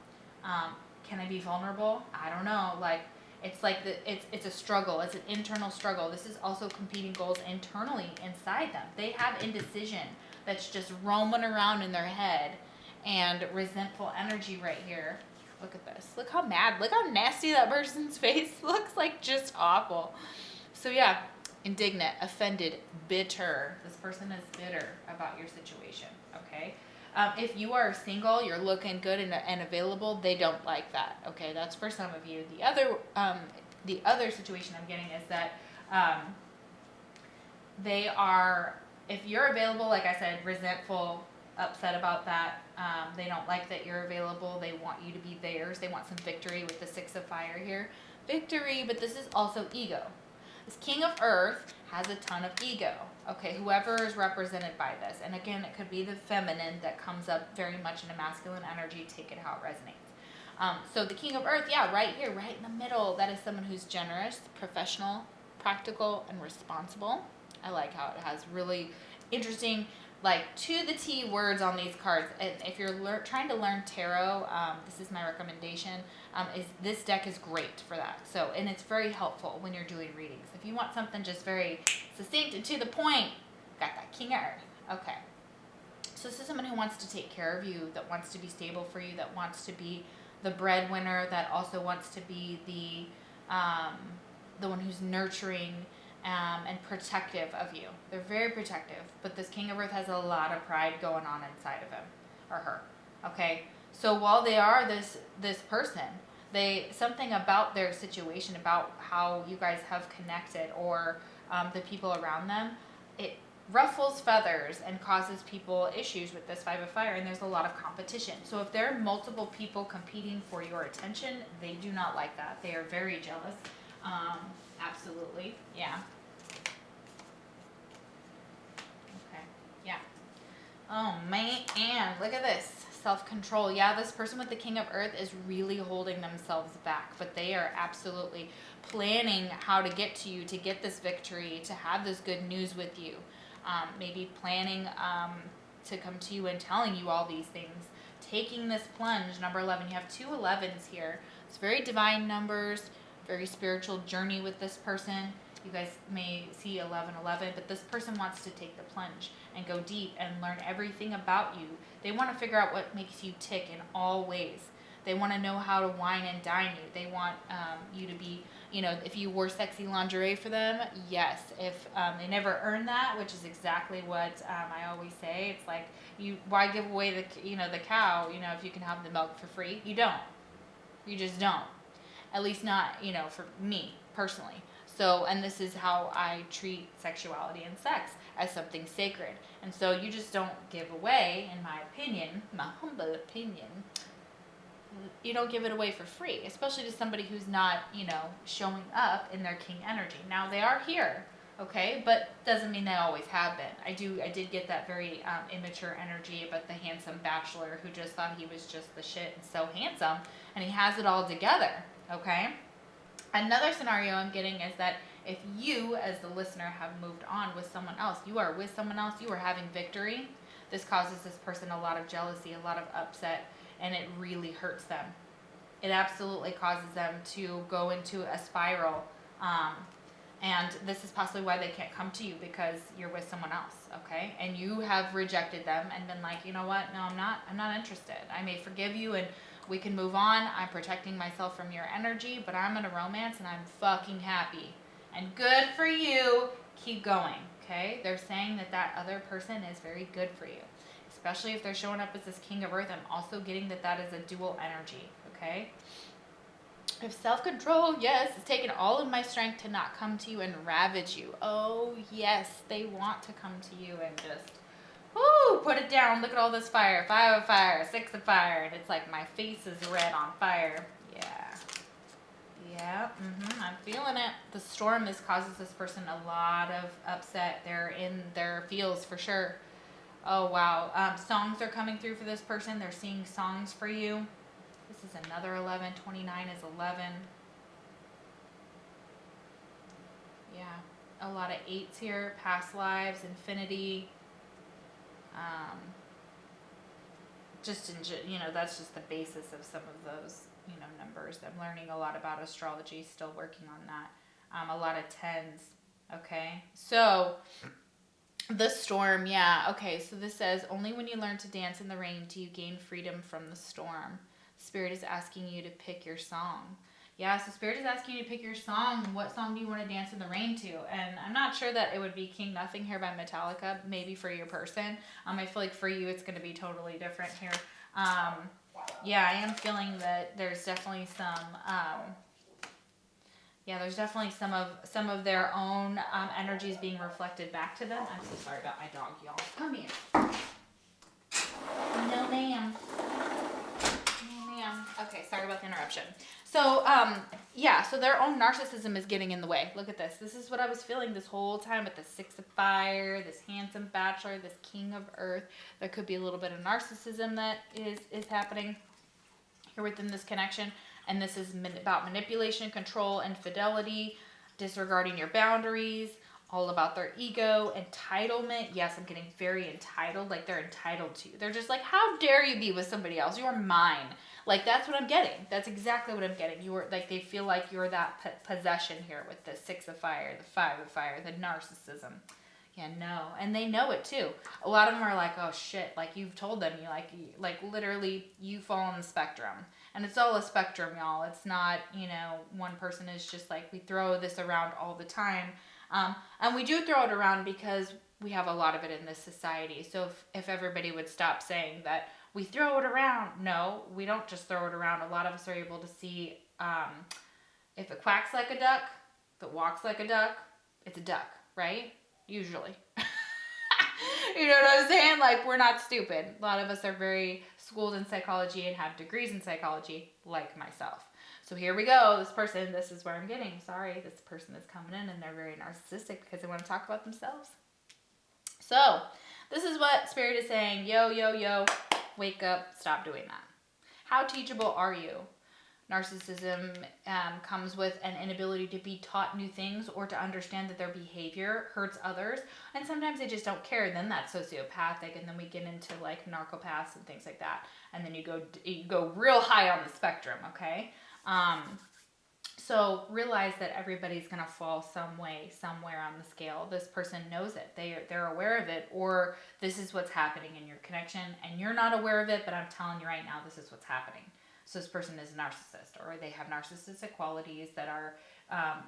Can I be vulnerable? I don't know. Like, it's like it's a struggle. It's an internal struggle. This is also competing goals internally inside them. They have indecision that's just roaming around in their head, and resentful energy right here. Look at this. Look how mad. Look how nasty that person's face looks, like just awful. So yeah, indignant, offended, bitter. This person is bitter about your situation, okay? If you are single, you're looking good and available, they don't like that, okay? That's for some of you. The other situation I'm getting is that they are, if you're available, like I said, resentful, upset about that. They don't like that you're available. They want you to be theirs. They want some victory with the Six of Fire here. Victory, but this is also ego. This King of Earth has a ton of ego. Okay, whoever is represented by this. And again, it could be the feminine that comes up very much in a masculine energy. Take it how it resonates. So the King of Earth, yeah, right here, right in the middle, that is someone who's generous, professional, practical, and responsible. I like how it has really interesting, like, to the T words on these cards. And if you're trying to learn tarot, this is my recommendation, is this deck is great for that. So, and it's very helpful when you're doing readings. If you want something just very succinct and to the point, got that King of Earth. Okay. So this is someone who wants to take care of you, that wants to be stable for you, that wants to be the breadwinner, that also wants to be the one who's nurturing and protective of you. They're very protective, but this King of Earth has a lot of pride going on inside of him or her. Okay, so while they are this person, something about their situation, about how you guys have connected, or the people around them, it ruffles feathers and causes people issues with this Five of Fire, and there's a lot of competition. So if there are multiple people competing for your attention, they do not like that. They are very jealous. Absolutely, yeah. Okay, yeah. Oh man, look at this. Self-control. Yeah, this person with the King of Earth is really holding themselves back, but they are absolutely planning how to get to you, to get this victory, to have this good news with you. Maybe planning to come to you and telling you all these things. Taking this plunge, number 11. You have 2 11s here. It's very divine numbers, very spiritual journey with this person. You guys may see 1111, but this person wants to take the plunge and go deep and learn everything about you. They want to figure out what makes you tick in all ways. They want to know how to wine and dine you. They want you to be, if you wore sexy lingerie for them, yes. If they never earn that, which is exactly what I always say. It's like, why give away the cow, if you can have the milk for free? You don't. You just don't. At least not, for me personally. So, and this is how I treat sexuality and sex, as something sacred. And so you just don't give away, in my opinion, my humble opinion, you don't give it away for free, especially to somebody who's not, showing up in their king energy. Now they are here, okay, but doesn't mean they always have been. I did get that very immature energy about the handsome bachelor who just thought he was just the shit and so handsome, and he has it all together, okay? Another scenario I'm getting is that if you, as the listener, have moved on with someone else, you are with someone else, you are having victory, this causes this person a lot of jealousy, a lot of upset, and it really hurts them. It absolutely causes them to go into a spiral. And this is possibly why they can't come to you, because you're with someone else, okay? And you have rejected them and been like, you know what? No, I'm not interested. I may forgive you and we can move on. I'm protecting myself from your energy, but I'm in a romance and I'm fucking happy. And good for you. Keep going, okay? They're saying that other person is very good for you. Especially if they're showing up as this king of earth, I'm also getting that is a dual energy, okay? If self-control, yes, it's taken all of my strength to not come to you and ravage you. Oh, yes, they want to come to you and just, whoo, put it down. Look at all this fire. 5 of fire, 6 of fire. And it's like my face is red on fire. Yeah, I'm feeling it. The storm causes this person a lot of upset. They're in their feels for sure. Oh, wow. Songs are coming through for this person. They're seeing songs for you. This is another 11. 29 is 11. Yeah. A lot of 8s here. Past lives, infinity. That's just the basis of some of those, numbers. I'm learning a lot about astrology. Still working on that. A lot of 10s. Okay. So the storm, yeah. Okay, so this says, only when you learn to dance in the rain do you gain freedom from the storm. Spirit is asking you to pick your song. Yeah, so Spirit is asking you to pick your song. What song do you want to dance in the rain to? And I'm not sure that it would be King Nothing here by Metallica, maybe for your person. I feel like for you it's going to be totally different here. Yeah, I am feeling that there's definitely some of their own energies being reflected back to them. I'm so sorry about my dog, y'all. Come here. No, ma'am. No, ma'am. Okay, sorry about the interruption. So, so their own narcissism is getting in the way. Look at this. This is what I was feeling this whole time with the 6 of fire, this handsome bachelor, this king of earth. There could be a little bit of narcissism that is happening here within this connection. And this is about manipulation, control, infidelity, disregarding your boundaries, all about their ego, entitlement. Yes, I'm getting very entitled, like they're entitled to you. They're just like, how dare you be with somebody else? You're mine. Like, that's what I'm getting. That's exactly what I'm getting. They feel like you're that possession here with the 6 of fire, the 5 of fire, the narcissism. Yeah, no. And they know it too. A lot of them are like, oh shit, like you've told them, like literally you fall on the spectrum. And it's all a spectrum, y'all. It's not, one person is just like, we throw this around all the time. And we do throw it around because we have a lot of it in this society. So if everybody would stop saying that we throw it around. No, we don't just throw it around. A lot of us are able to see if it quacks like a duck, if it walks like a duck, it's a duck, right? Usually. You know what I'm saying? Like, we're not stupid. A lot of us are very schooled in psychology and have degrees in psychology, like myself. So here we go. This is where I'm getting. Sorry, this person is coming in and they're very narcissistic because they want to talk about themselves. So this is what Spirit is saying. Yo, wake up. Stop doing that. How teachable are you? Narcissism comes with an inability to be taught new things or to understand that their behavior hurts others. And sometimes they just don't care. Then that's sociopathic. And then we get into like narcopaths and things like that. And then you go real high on the spectrum, okay? So realize that everybody's going to fall some way, somewhere on the scale. This person knows it. They're aware of it, or this is what's happening in your connection and you're not aware of it, but I'm telling you right now, this is what's happening. So this person is a narcissist, or they have narcissistic qualities that are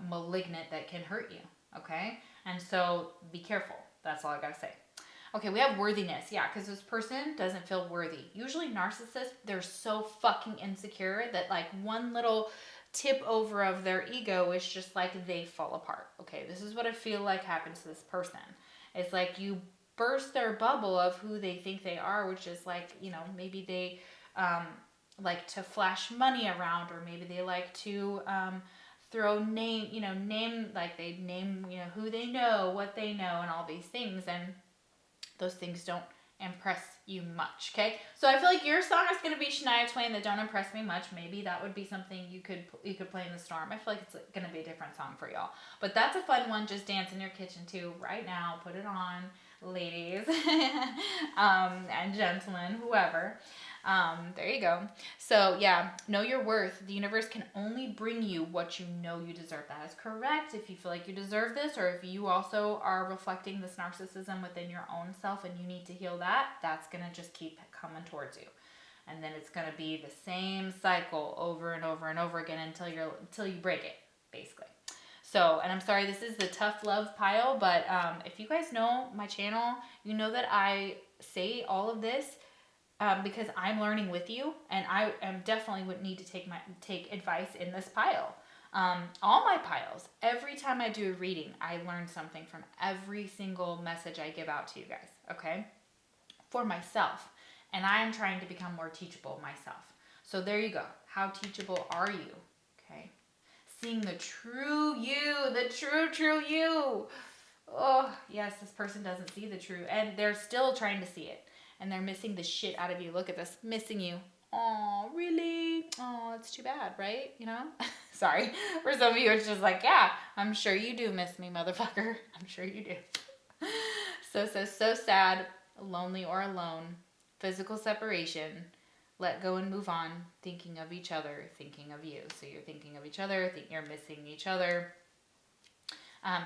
malignant that can hurt you, okay? And so be careful. That's all I got to say. Okay, we have worthiness. Yeah, because this person doesn't feel worthy. Usually narcissists, they're so fucking insecure that like one little tip over of their ego, it's just like they fall apart. Okay, this is what I feel like happens to this person. It's like you burst their bubble of who they think they are, which is like, you know, maybe they like to flash money around, or maybe they like to throw name, you know, name, like they name, you know, who they know, what they know, and all these things. And those things don't impress you much. Okay, so I feel like your song is going to be Shania Twain, that don't impress me much. Maybe that would be something you could play in the storm. I feel like it's going to be a different song for y'all, but that's a fun one. Just dance in your kitchen too right now. Put it on, ladies and gentlemen, whoever. There you go. So yeah, know your worth. The universe can only bring you what you know you deserve. That is correct. If you feel like you deserve this, or if you also are reflecting this narcissism within your own self and you need to heal that, that's going to just keep coming towards you. And then it's going to be the same cycle over and over and over again until you break it, basically. So, and I'm sorry, this is the tough love pile, but if you guys know my channel, you know that I say all of this because I'm learning with you, and I am definitely would need to take advice in this pile. All my piles, every time I do a reading, I learn something from every single message I give out to you guys, okay? For myself. And I am trying to become more teachable myself. So there you go. How teachable are you? Okay. Seeing the true you, the true you. Oh, yes, this person doesn't see the true, and they're still trying to see it. And they're missing the shit out of you. Look at this, missing you. Oh, really? Oh, it's too bad, right? You know? Sorry. For some of you, it's just like, yeah, I'm sure you do miss me, motherfucker. I'm sure you do. So sad, lonely or alone, physical separation, let go and move on, thinking of each other, thinking of you. So you're thinking of each other, you're missing each other.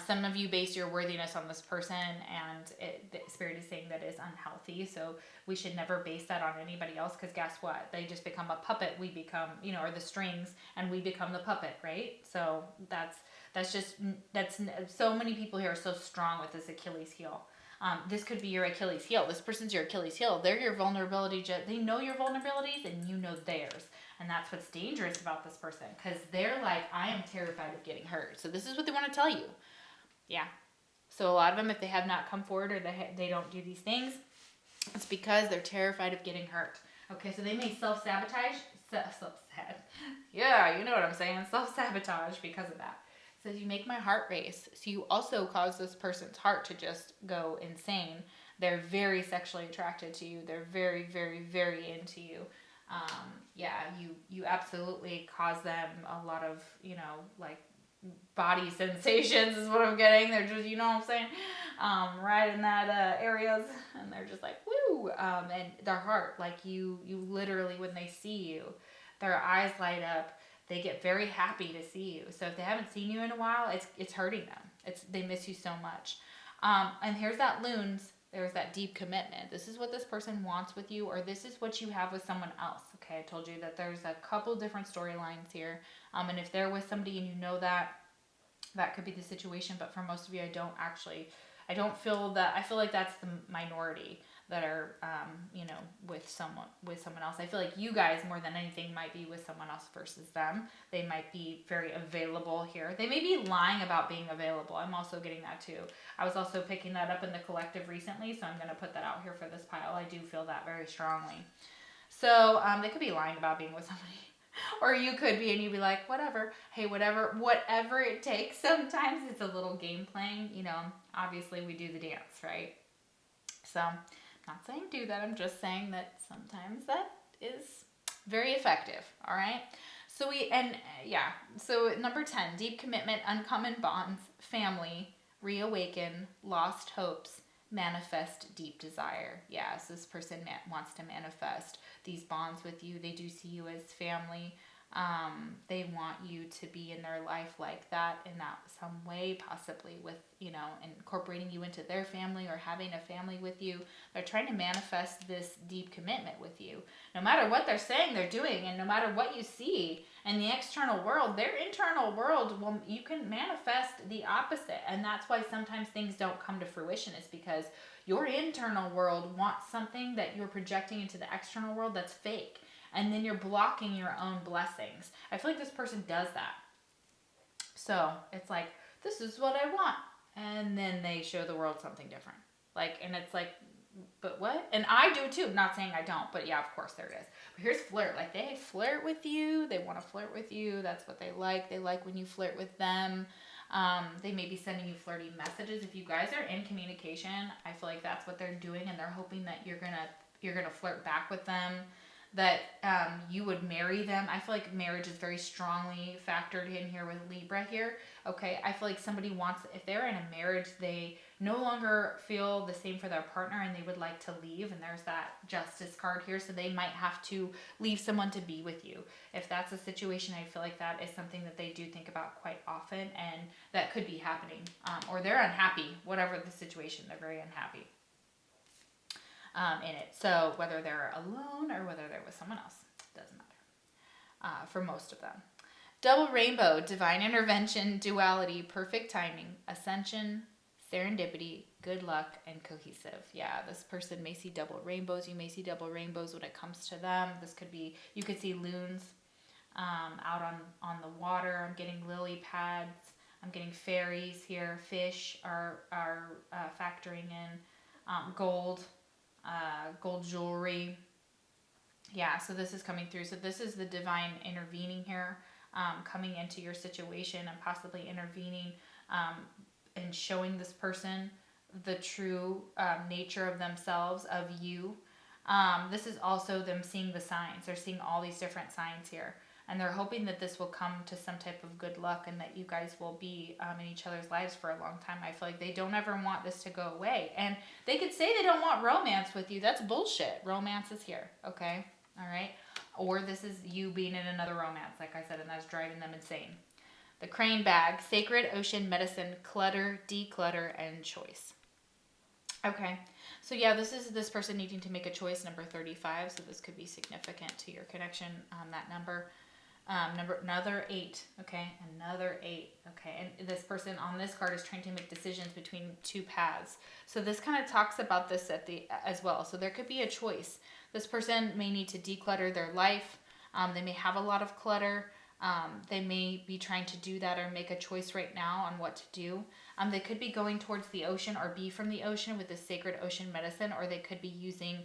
Some of you base your worthiness on this person, and the spirit is saying that is unhealthy. So we should never base that on anybody else, because guess what? They just become a puppet. We become, you know, or the strings, and we become the puppet, right? So that's so many people here are so strong with this Achilles heel. This could be your Achilles heel. This person's your Achilles heel. They're your vulnerability. They know your vulnerabilities, and you know theirs. And that's what's dangerous about this person, because they're like, I am terrified of getting hurt. So this is what they want to tell you. Yeah. So a lot of them, if they have not come forward, or they don't do these things, it's because they're terrified of getting hurt. Okay, so they may self-sabotage. Yeah, you know what I'm saying. Self-sabotage because of that. It says, you make my heart race. So you also cause this person's heart to just go insane. They're very sexually attracted to you. They're very, very, very into you. Yeah, you absolutely cause them a lot of, you know, like body sensations is what I'm getting. They're just, you know what I'm saying? Right in that areas, and they're just like, woo! And their heart, like you literally, when they see you, their eyes light up. They get very happy to see you. So if they haven't seen you in a while, it's hurting them. They miss you so much. And here's that loons. There's that deep commitment. This is what this person wants with you, or this is what you have with someone else. Okay, I told you that there's a couple different storylines here. And if they're with somebody and you know that, that could be the situation. But for most of you, I don't feel that. I feel like that's the minority that are, you know, with someone else. I feel like you guys, more than anything, might be with someone else versus them. They might be very available here. They may be lying about being available. I'm also getting that too. I was also picking that up in the collective recently, so I'm going to put that out here for this pile. I do feel that very strongly. So they could be lying about being with somebody. Or you could be, and you'd be like, whatever. Hey, whatever it takes. Sometimes it's a little game playing. You know, obviously we do the dance, right? So not saying do that. I'm just saying that sometimes that is very effective. All right. So So number 10, deep commitment, uncommon bonds, family, reawaken, lost hopes, manifest deep desire. Yes, this person wants to manifest these bonds with you. They do see you as family. They want you to be in their life like that, in that some way, possibly with, you know, incorporating you into their family or having a family with you. They're trying to manifest this deep commitment with you. No matter what they're saying they're doing, and no matter what you see in the external world, their internal world, well, you can manifest the opposite. And that's why sometimes things don't come to fruition, is because your internal world wants something that you're projecting into the external world that's fake. and then you're blocking your own blessings. I feel like this person does that. So it's like, this is what I want. And then they show the world something different. Like, and it's like, but what? And I do too. Not saying I don't, but yeah, of course there it is. But here's flirt. Like, they flirt with you. They want to flirt with you. That's what they like. They like when you flirt with them. They may be sending you flirty messages. If you guys are in communication, I feel like that's what they're doing, and they're hoping that you're gonna flirt back with them, that you would marry them. I feel like marriage is very strongly factored in here with Libra here. Okay, I feel like somebody wants, if they're in a marriage, they no longer feel the same for their partner and they would like to leave, and there's that Justice card here, so they might have to leave someone to be with you. If that's a situation, I feel like that is something that they do think about quite often, and that could be happening. Or they're unhappy, whatever the situation, they're very unhappy in it. So whether they're alone or whether they're with someone else, doesn't matter for most of them. Double rainbow, divine intervention, duality, perfect timing, ascension, serendipity, good luck, and cohesive. Yeah, this person may see double rainbows. You may see double rainbows when it comes to them. This could be, you could see loons out on the water. I'm getting lily pads. I'm getting fairies here. Fish are factoring in. Gold jewelry. Yeah, so this is coming through. So this is the divine intervening here, coming into your situation and possibly intervening and showing this person the true nature of themselves, of you. This is also them seeing the signs. They're seeing all these different signs here. And they're hoping that this will come to some type of good luck and that you guys will be in each other's lives for a long time. I feel like they don't ever want this to go away. And they could say they don't want romance with you. That's bullshit. Romance is here, okay? All right? Or this is you being in another romance, like I said, and that's driving them insane. The crane bag, sacred ocean medicine, clutter, declutter, and choice. Okay, so yeah, this is this person needing to make a choice, number 35, so this could be significant to your connection, that number. Another 8, okay, another 8, okay, and this person on this card is trying to make decisions between two paths. So this kind of talks about this as well. So there could be a choice. This person may need to declutter their life. They may have a lot of clutter. They may be trying to do that or make a choice right now on what to do. They could be going towards the ocean or be from the ocean with this sacred ocean medicine, or they could be using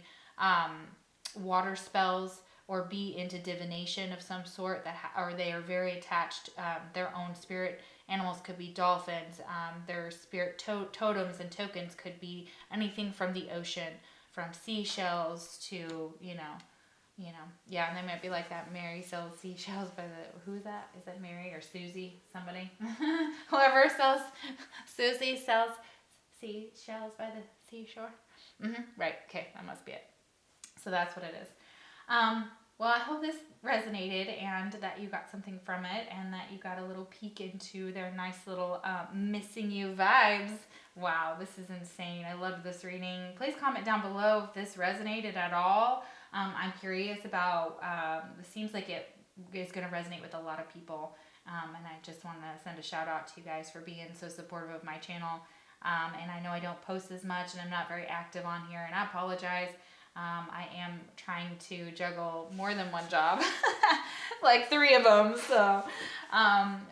water spells or be into divination of some sort, or they are very attached. Their own spirit animals could be dolphins. Their spirit totems and tokens could be anything from the ocean, from seashells to, yeah, and they might be like that Mary sells seashells by the, who's that? Is that Mary or Susie? Somebody? Whoever sells, Susie sells seashells by the seashore. Right, okay, that must be it. So that's what it is. Well, I hope this resonated and that you got something from it and that you got a little peek into their nice little missing you vibes. Wow, this is insane. I loved this reading. Please comment down below if this resonated at all. I'm curious about, it seems like it is going to resonate with a lot of people. And I just want to send a shout out to you guys for being so supportive of my channel. And I know I don't post as much and I'm not very active on here, and I apologize. I am trying to juggle more than one job, like 3 of them. So,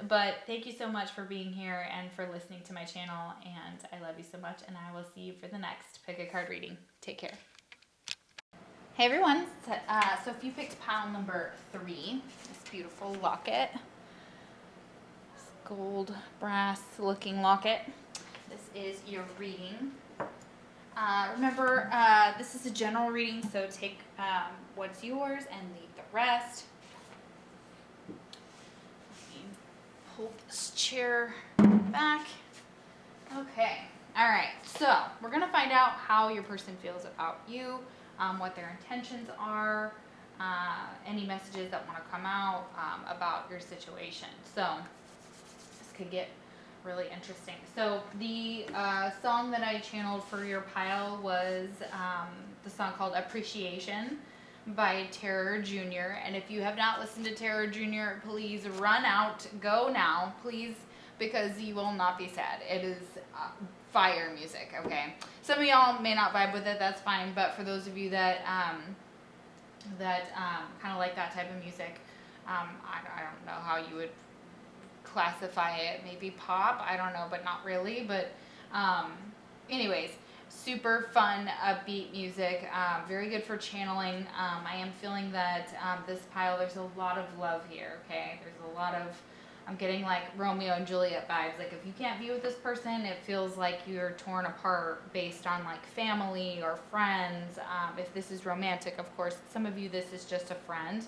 but thank you so much for being here and for listening to my channel. And I love you so much. And I will see you for the next pick a card reading. Take care. Hey everyone. So if you picked pile number 3, this beautiful locket, this gold brass looking locket, this is your reading. Remember, this is a general reading, so take what's yours and leave the rest. Let me pull this chair back. Okay, all right, so we're going to find out how your person feels about you, what their intentions are, any messages that want to come out about your situation. So this could get really interesting. So the song that I channeled for your pile was the song called Appreciation by Terror Jr. And if you have not listened to Terror Jr., please run out, go now, please, because you will not be sad. It is fire music, okay? Some of y'all may not vibe with it, that's fine, but for those of you that that kind of like that type of music. I don't know how you would classify it. Maybe pop. I don't know, but not really. But anyways, super fun, upbeat music. Very good for channeling. I am feeling that this pile, there's a lot of love here. Okay, there's a lot of. I'm getting like Romeo and Juliet vibes. Like if you can't be with this person, it feels like you're torn apart based on like family or friends. If this is romantic, of course, some of you, this is just a friend.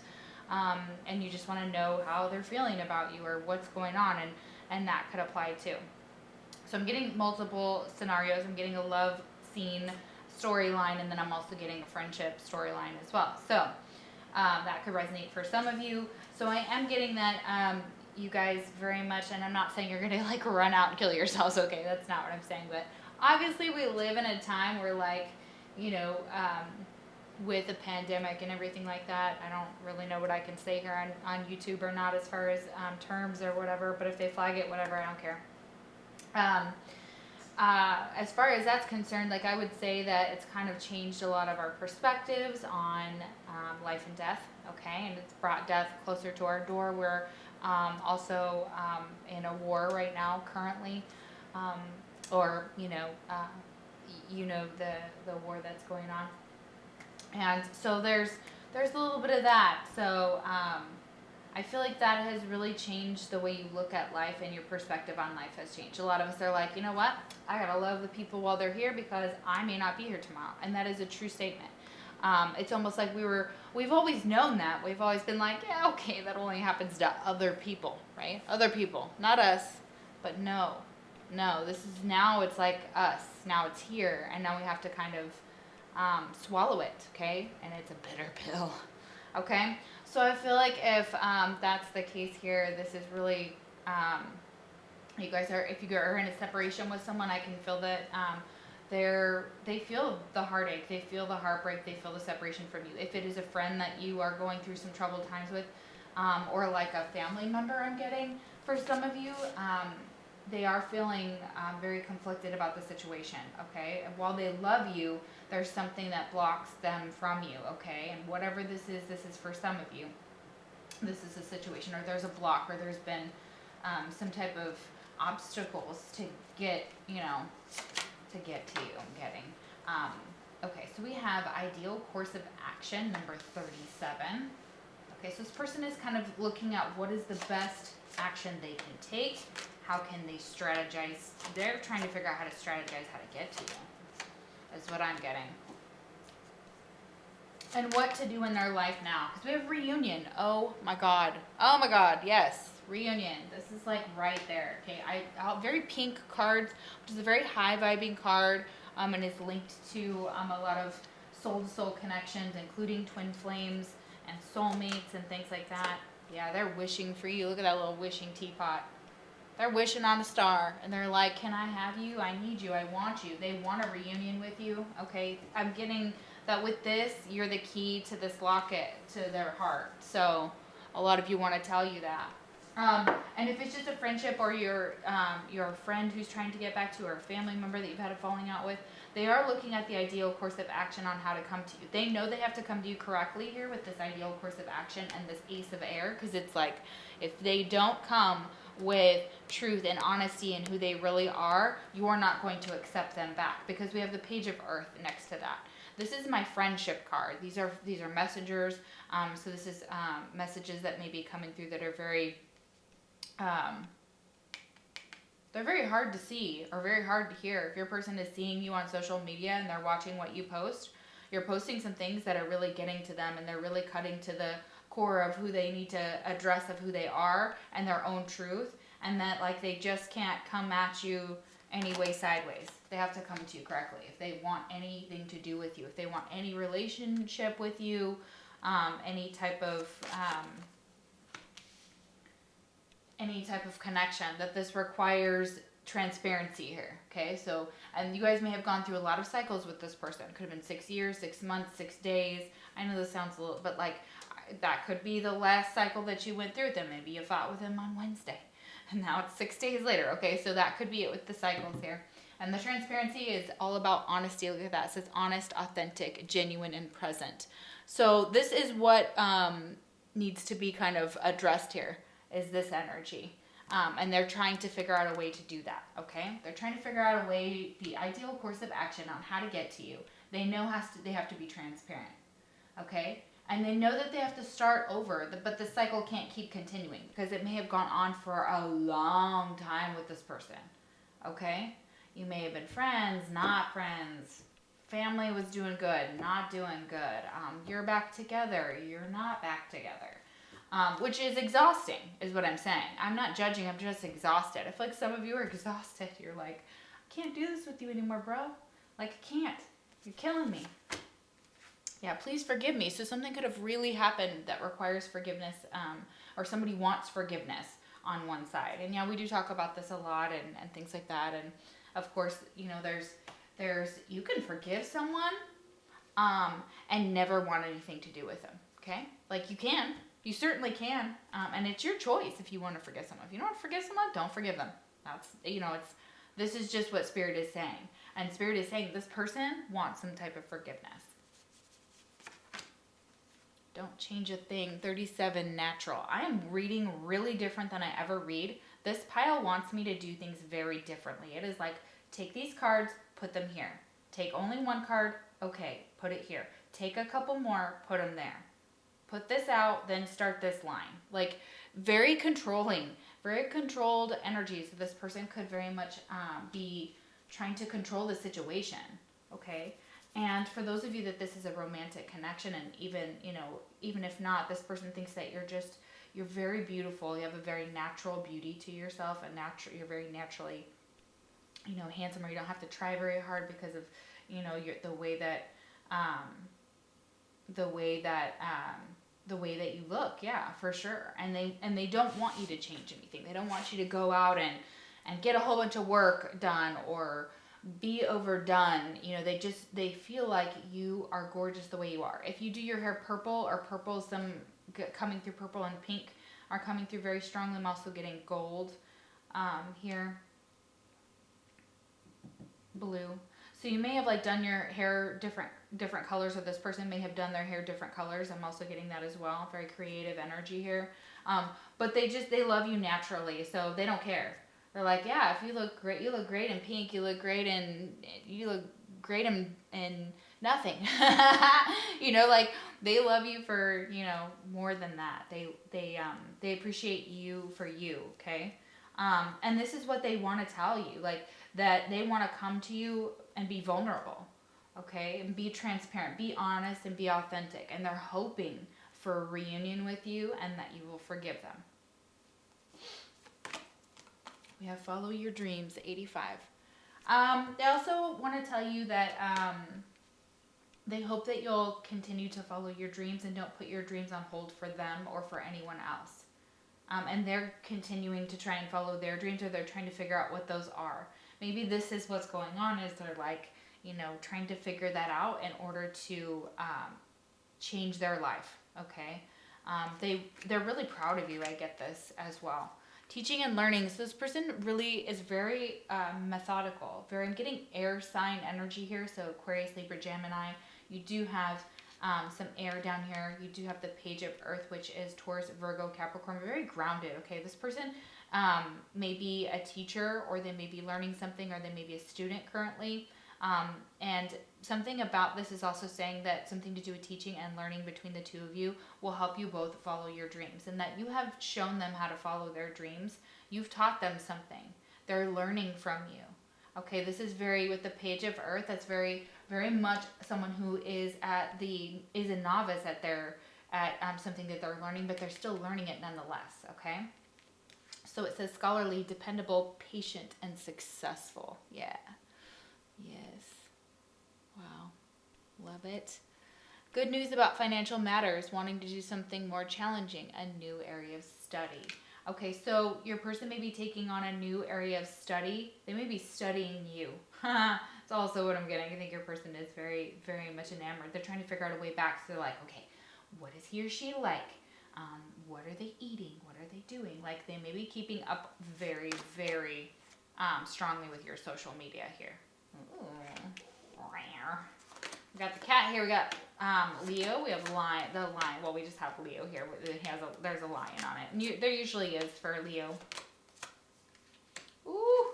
And you just want to know how they're feeling about you or what's going on, and that could apply too. So I'm getting multiple scenarios. I'm getting a love scene storyline, and then I'm also getting a friendship storyline as well. So that could resonate for some of you. So I am getting that you guys very much, and I'm not saying you're going to like run out and kill yourselves, okay, that's not what I'm saying, but obviously we live in a time where like, you know, with a pandemic and everything like that, I don't really know what I can say here on YouTube or not as far as terms or whatever, but if they flag it, whatever, I don't care. As far as that's concerned, like I would say that it's kind of changed a lot of our perspectives on life and death, okay, and it's brought death closer to our door. We're also in a war right now currently, or you know the war that's going on. And so there's a little bit of that. So I feel like that has really changed the way you look at life, and your perspective on life has changed. A lot of us are like, you know what? I gotta love the people while they're here because I may not be here tomorrow. And that is a true statement. It's almost like we've always known that. We've always been like, yeah, okay, that only happens to other people, right? Other people, not us. But no, this is now, it's like us. Now it's here, and now we have to kind of swallow it, okay? And it's a bitter pill, okay? So I feel like if that's the case here, this is really, you guys are, if you are in a separation with someone, I can feel that they feel the heartache, they feel the heartbreak, they feel the separation from you. If it is a friend that you are going through some troubled times with, or like a family member I'm getting for some of you, they are feeling very conflicted about the situation, okay? And while they love you, there's something that blocks them from you, okay? And whatever this is for some of you. This is a situation, or there's a block, or there's been some type of obstacles to get, to get to you, I'm getting. Okay, so we have ideal course of action, number 37. Okay, so this person is kind of looking at what is the best action they can take. How can they strategize? They're trying to figure out how to strategize how to get to you. Is what I'm getting. And what to do in their life now. Because we have reunion. Oh my God, yes. Reunion. This is like right there. Okay, very pink cards, which is a very high vibing card, and is linked to a lot of soul to soul connections, including twin flames and soulmates and things like that. Yeah, they're wishing for you. Look at that little wishing teapot. They're wishing on a star, and they're like, can I have you? I need you. I want you. They want a reunion with you. Okay, I'm getting that with this, you're the key to this locket, to their heart. So a lot of you want to tell you that. And if it's just a friendship, or your friend who's trying to get back to you, or a family member that you've had a falling out with, they are looking at the ideal course of action on how to come to you. They know they have to come to you correctly here with this ideal course of action and this Ace of Air, because it's like, if they don't come with truth and honesty and who they really are, you're not going to accept them back, because we have the Page of Earth next to that. This is my friendship card. These are messengers. So this is messages that may be coming through that are very, they're very hard to see or very hard to hear. If your person is seeing you on social media and they're watching what you post, you're posting some things that are really getting to them, and they're really cutting to the core of who they need to address, of who they are and their own truth, and that like they just can't come at you anyway sideways. They have to come to you correctly. If they want anything to do with you, if they want any relationship with you, any type of connection, that this requires transparency here. Okay, so, and you guys may have gone through a lot of cycles with this person. It could have been 6 years, 6 months, 6 days. I know this sounds a little, but like that could be the last cycle that you went through with them. Maybe you fought with him on Wednesday, and now it's 6 days later. Okay, so that could be it with the cycles here. And the transparency is all about honesty. Look at that. It says honest, authentic, genuine, and present. So this is what needs to be kind of addressed here, is this energy. And they're trying to figure out a way to do that, okay? They're trying to figure out a way, the ideal course of action on how to get to you. They know they have to be transparent, okay? And they know that they have to start over, but the cycle can't keep continuing because it may have gone on for a long time with this person, okay? You may have been friends, not friends. Family was doing good, not doing good. You're back together, you're not back together. Which is exhausting, is what I'm saying. I'm not judging, I'm just exhausted. I feel like some of you are exhausted. You're like, I can't do this with you anymore, bro. Like, I can't. You're killing me. Yeah, please forgive me. So something could have really happened that requires forgiveness, or somebody wants forgiveness on one side. And yeah, we do talk about this a lot and things like that. And of course, you know, there's you can forgive someone and never want anything to do with them, okay? Like, you can. You certainly can. And it's your choice if you want to forgive someone. If you don't want to forgive someone, don't forgive them. That's, you know, this is just what Spirit is saying. And Spirit is saying this person wants some type of forgiveness. Don't change a thing. 37 natural. I am reading really different than I ever read. This pile wants me to do things very differently. It is like, take these cards, put them here. Take only one card, okay, put it here. Take a couple more, put them there. Put this out, then start this line. Like, very controlling, very controlled energy. So this person could very much be trying to control the situation, okay? And for those of you that this is a romantic connection, and even, you know, even if not, this person thinks that you're very beautiful. You have a very natural beauty to yourself, you're very naturally, you know, handsome, or you don't have to try very hard because of, you know, the way that you look. Yeah, for sure. And they don't want you to change anything. They don't want you to go out and get a whole bunch of work done or be overdone. You know, they feel like you are gorgeous the way you are. If you do your hair purple, or purple, some coming through purple and pink are coming through very strongly. I'm also getting gold here, blue. So you may have like done your hair different colors, or this person may have done their hair different colors. I'm also getting that as well. Very creative energy here. But they love you naturally, so they don't care. They're like, yeah, if you look great, you look great in pink, you look great in nothing. You know, like, they love you for, you know, more than that. They appreciate you for you, okay? And this is what they want to tell you, like, that they want to come to you and be vulnerable, okay? And be transparent, be honest, and be authentic. And they're hoping for a reunion with you and that you will forgive them. We have follow your dreams, 85. They also want to tell you that they hope that you'll continue to follow your dreams and don't put your dreams on hold for them or for anyone else. And they're continuing to try and follow their dreams, or they're trying to figure out what those are. Maybe this is what's going on, is they're like, you know, trying to figure that out in order to change their life, okay? They're really proud of you. I get this as well. Teaching and learning. So this person really is very methodical. I'm getting air sign energy here. So Aquarius, Libra, Gemini. You do have some air down here. You do have the Page of Earth, which is Taurus, Virgo, Capricorn. Very grounded, okay? This person may be a teacher, or they may be learning something, or they may be a student currently. And something about this is also saying that something to do with teaching and learning between the two of you will help you both follow your dreams, and that you have shown them how to follow their dreams. You've taught them something. They're learning from you. Okay, this is with the Page of Earth, that's very, very much someone who is a novice at something that they're learning, but they're still learning it nonetheless, okay? So it says scholarly, dependable, patient, and successful. Yeah. Yes. Wow. Love it. Good news about financial matters, wanting to do something more challenging, a new area of study. Okay, so your person may be taking on a new area of study. They may be studying you. It's also what I'm getting. I think your person is very, very much enamored. They're trying to figure out a way back. So they're like, okay, what is he or she like? What are they eating? What are they doing? Like, they may be keeping up very, very strongly with your social media here. Ooh. We got the cat here. We got Leo. We have the lion. Well, we just have Leo here. There's a lion on it. And there usually is for Leo. Ooh.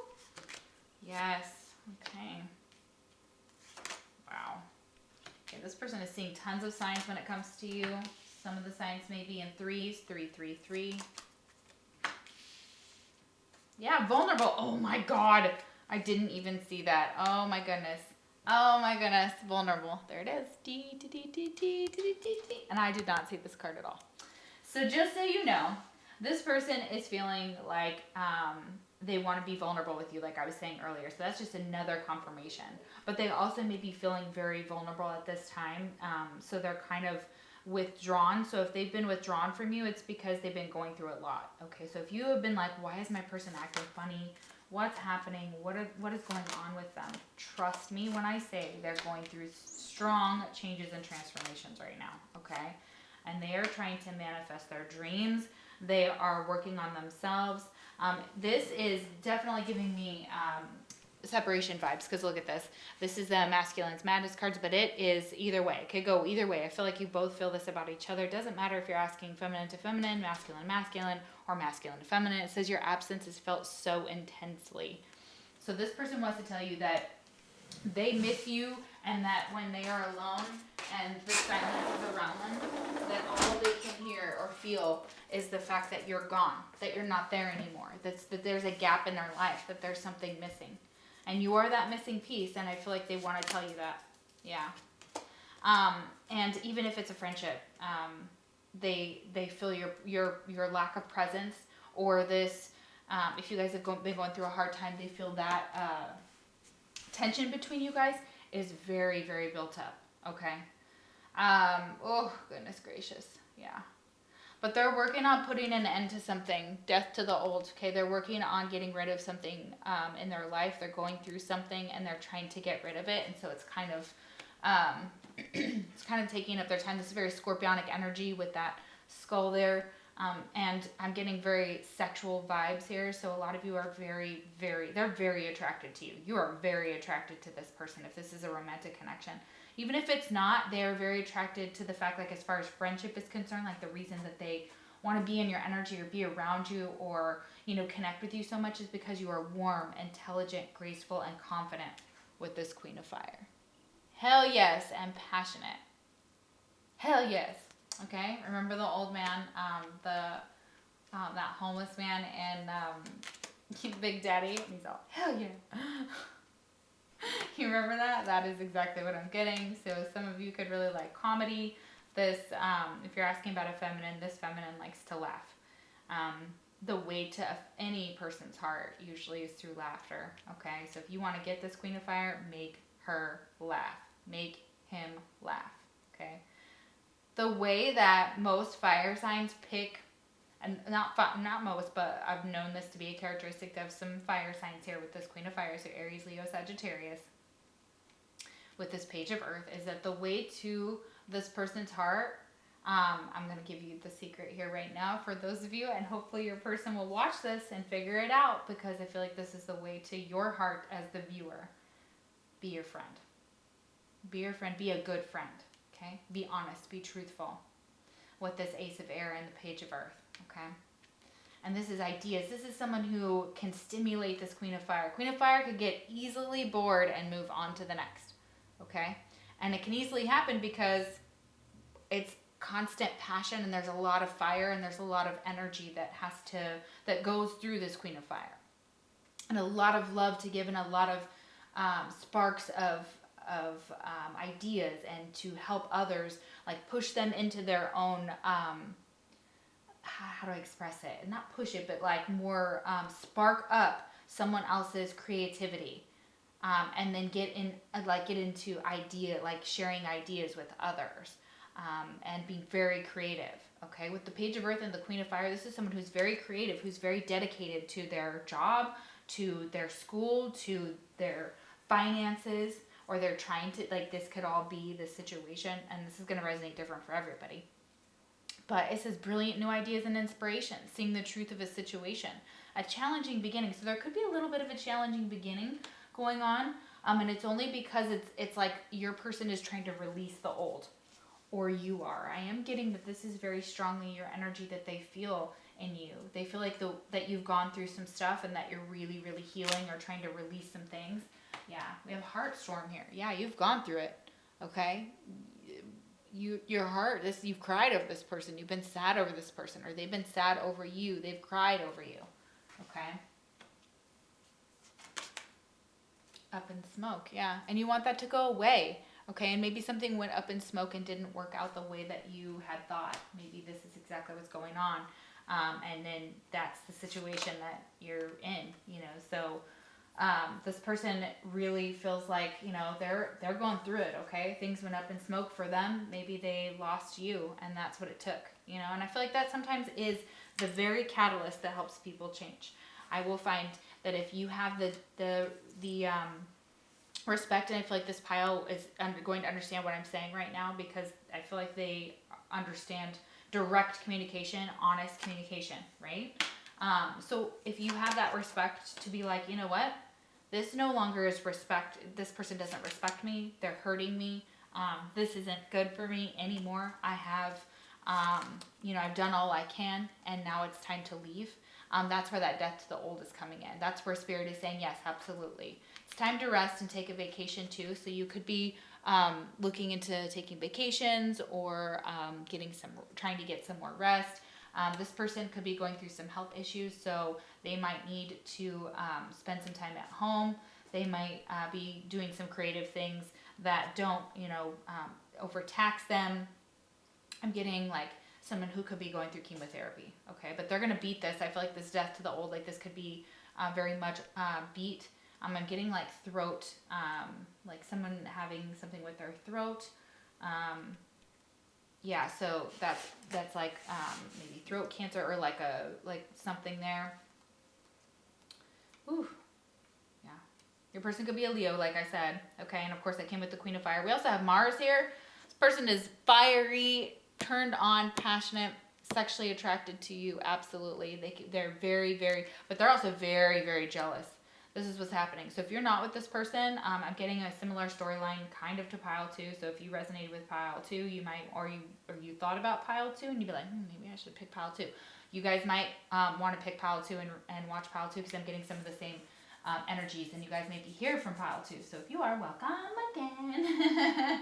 Yes. Okay. Wow. Okay, this person is seeing tons of signs when it comes to you. Some of the signs may be in threes. 3, 3, 3. Yeah, vulnerable. Oh my God. I didn't even see that. Oh my goodness. Oh my goodness. Vulnerable. There it is. D, D, D, D, D, D, D, D. And I did not see this card at all. So just so you know, this person is feeling like they want to be vulnerable with you, like I was saying earlier. So that's just another confirmation. But they also may be feeling very vulnerable at this time. So they're kind of withdrawn. So if they've been withdrawn from you, it's because they've been going through a lot. Okay, so if you have been like, why is my person acting funny? What's happening? What is going on with them? Trust me when I say they're going through strong changes and transformations right now, okay? And they are trying to manifest their dreams. They are working on themselves. This is definitely giving me separation vibes, because look at this. This is the Masculine's Madness cards, but it is either way. It could go either way. I feel like you both feel this about each other. It doesn't matter if you're asking feminine to feminine, masculine, or masculine to feminine. It says your absence is felt so intensely. So this person wants to tell you that they miss you, and that when they are alone and the silence is around them, that all they can hear or feel is the fact that you're gone, that you're not there anymore, that there's a gap in their life, that there's something missing. And you are that missing piece, and I feel like they want to tell you that. Yeah. And even if it's a friendship, they feel your lack of presence, or this, if you guys have been going through a hard time, they feel that tension between you guys is very, very built up. Okay. Oh, goodness gracious. Yeah. But they're working on putting an end to something, death to the old, okay? They're working on getting rid of something in their life. They're going through something, and they're trying to get rid of it. And so it's kind of it's kind of taking up their time. This is very scorpionic energy with that skull there. And I'm getting very sexual vibes here. So a lot of you are very, they're very attracted to you. You are very attracted to this person if this is a romantic connection. Even if it's not, they are very attracted to the fact, like as far as friendship is concerned, like the reason that they want to be in your energy or be around you or, you know, connect with you so much is because you are warm, intelligent, graceful, and confident with this Queen of Fire. Hell yes, and passionate. Hell yes. Okay, remember the old man, that homeless man, and Big Daddy? And he's all, hell yeah. You remember that? That is exactly what I'm getting. So some of you could really like comedy. This, if you're asking about a feminine, this feminine likes to laugh. The way to any person's heart usually is through laughter. Okay, so if you want to get this Queen of Fire, make her laugh. Make him laugh. Okay. The way that most fire signs pick, and not most, but I've known this to be a characteristic of some fire signs here with this Queen of Fire, so Aries, Leo, Sagittarius, with this Page of Earth, is that the way to this person's heart, I'm going to give you the secret here right now for those of you, and hopefully your person will watch this and figure it out, because I feel like this is the way to your heart as the viewer. Be your friend. Be your friend. Be a good friend. Okay? Be honest. Be truthful with this Ace of Air and the Page of Earth. Okay? And this is ideas. This is someone who can stimulate this Queen of Fire. Queen of Fire could get easily bored and move on to the next. Okay? And it can easily happen because it's constant passion, and there's a lot of fire, and there's a lot of energy that goes through this Queen of Fire. And a lot of love to give, and a lot of sparks of ideas, and to help others, like push them into their own, how do I express it? Not push it, but like more spark up someone else's creativity, and then get into sharing ideas with others, and being very creative. Okay, with the Page of Earth and the Queen of Fire, this is someone who's very creative, who's very dedicated to their job, to their school, to their finances, or they're trying to, this could all be the situation, and this is going to resonate different for everybody. But it says brilliant new ideas and inspiration, seeing the truth of a situation, a challenging beginning. So there could be a little bit of a challenging beginning going on, And it's only because it's like your person is trying to release the old, or you are. I am getting that this is very strongly your energy that they feel in you. They feel like that you've gone through some stuff and that you're really, really healing or trying to release some things. Yeah, we have heart storm here. Yeah, you've gone through it. Okay, your heart. You've cried over this person. You've been sad over this person, or they've been sad over you. They've cried over you. Okay. Up in smoke, yeah, and you want that to go away. Okay, and maybe something went up in smoke and didn't work out the way that you had thought. Maybe this is exactly what's going on, and then that's the situation that you're in. So this person really feels like they're going through it. Okay, things went up in smoke for them. Maybe they lost you, and that's what it took. And I feel like that sometimes is the very catalyst that helps people change. I will find that if you have the respect, and I feel like this pile is going to understand what I'm saying right now, because I feel like they understand direct communication, honest communication, right? So if you have that respect to be like, you know what, this no longer is respect. This person doesn't respect me. They're hurting me. This isn't good for me anymore. I have, I've done all I can, and now it's time to leave. That's where that death to the old is coming in. That's where Spirit is saying, yes, absolutely. It's time to rest and take a vacation too. So you could be looking into taking vacations, or trying to get some more rest. This person could be going through some health issues, so they might need to spend some time at home. They might be doing some creative things that don't, overtax them. I'm getting like someone who could be going through chemotherapy, okay? But they're going to beat this. I feel like this death to the old, like this could be very much beat. I'm getting like throat, like someone having something with their throat. Yeah, so that's like maybe throat cancer, or like something there. Ooh, yeah. Your person could be a Leo, like I said, okay? And of course, that came with the Queen of Fire. We also have Mars here. This person is fiery, turned on, passionate, sexually attracted to you. Absolutely. They're very, very, but they're also very, very jealous. This is what's happening. So if you're not with this person, I'm getting a similar storyline kind of to pile 2. So if you resonated with pile 2, you might, or you thought about pile 2 and you'd be like, maybe I should pick pile 2. You guys might want to pick pile 2 and watch pile 2, because I'm getting some of the same energies, and you guys may be here from pile 2. So if you are, welcome again.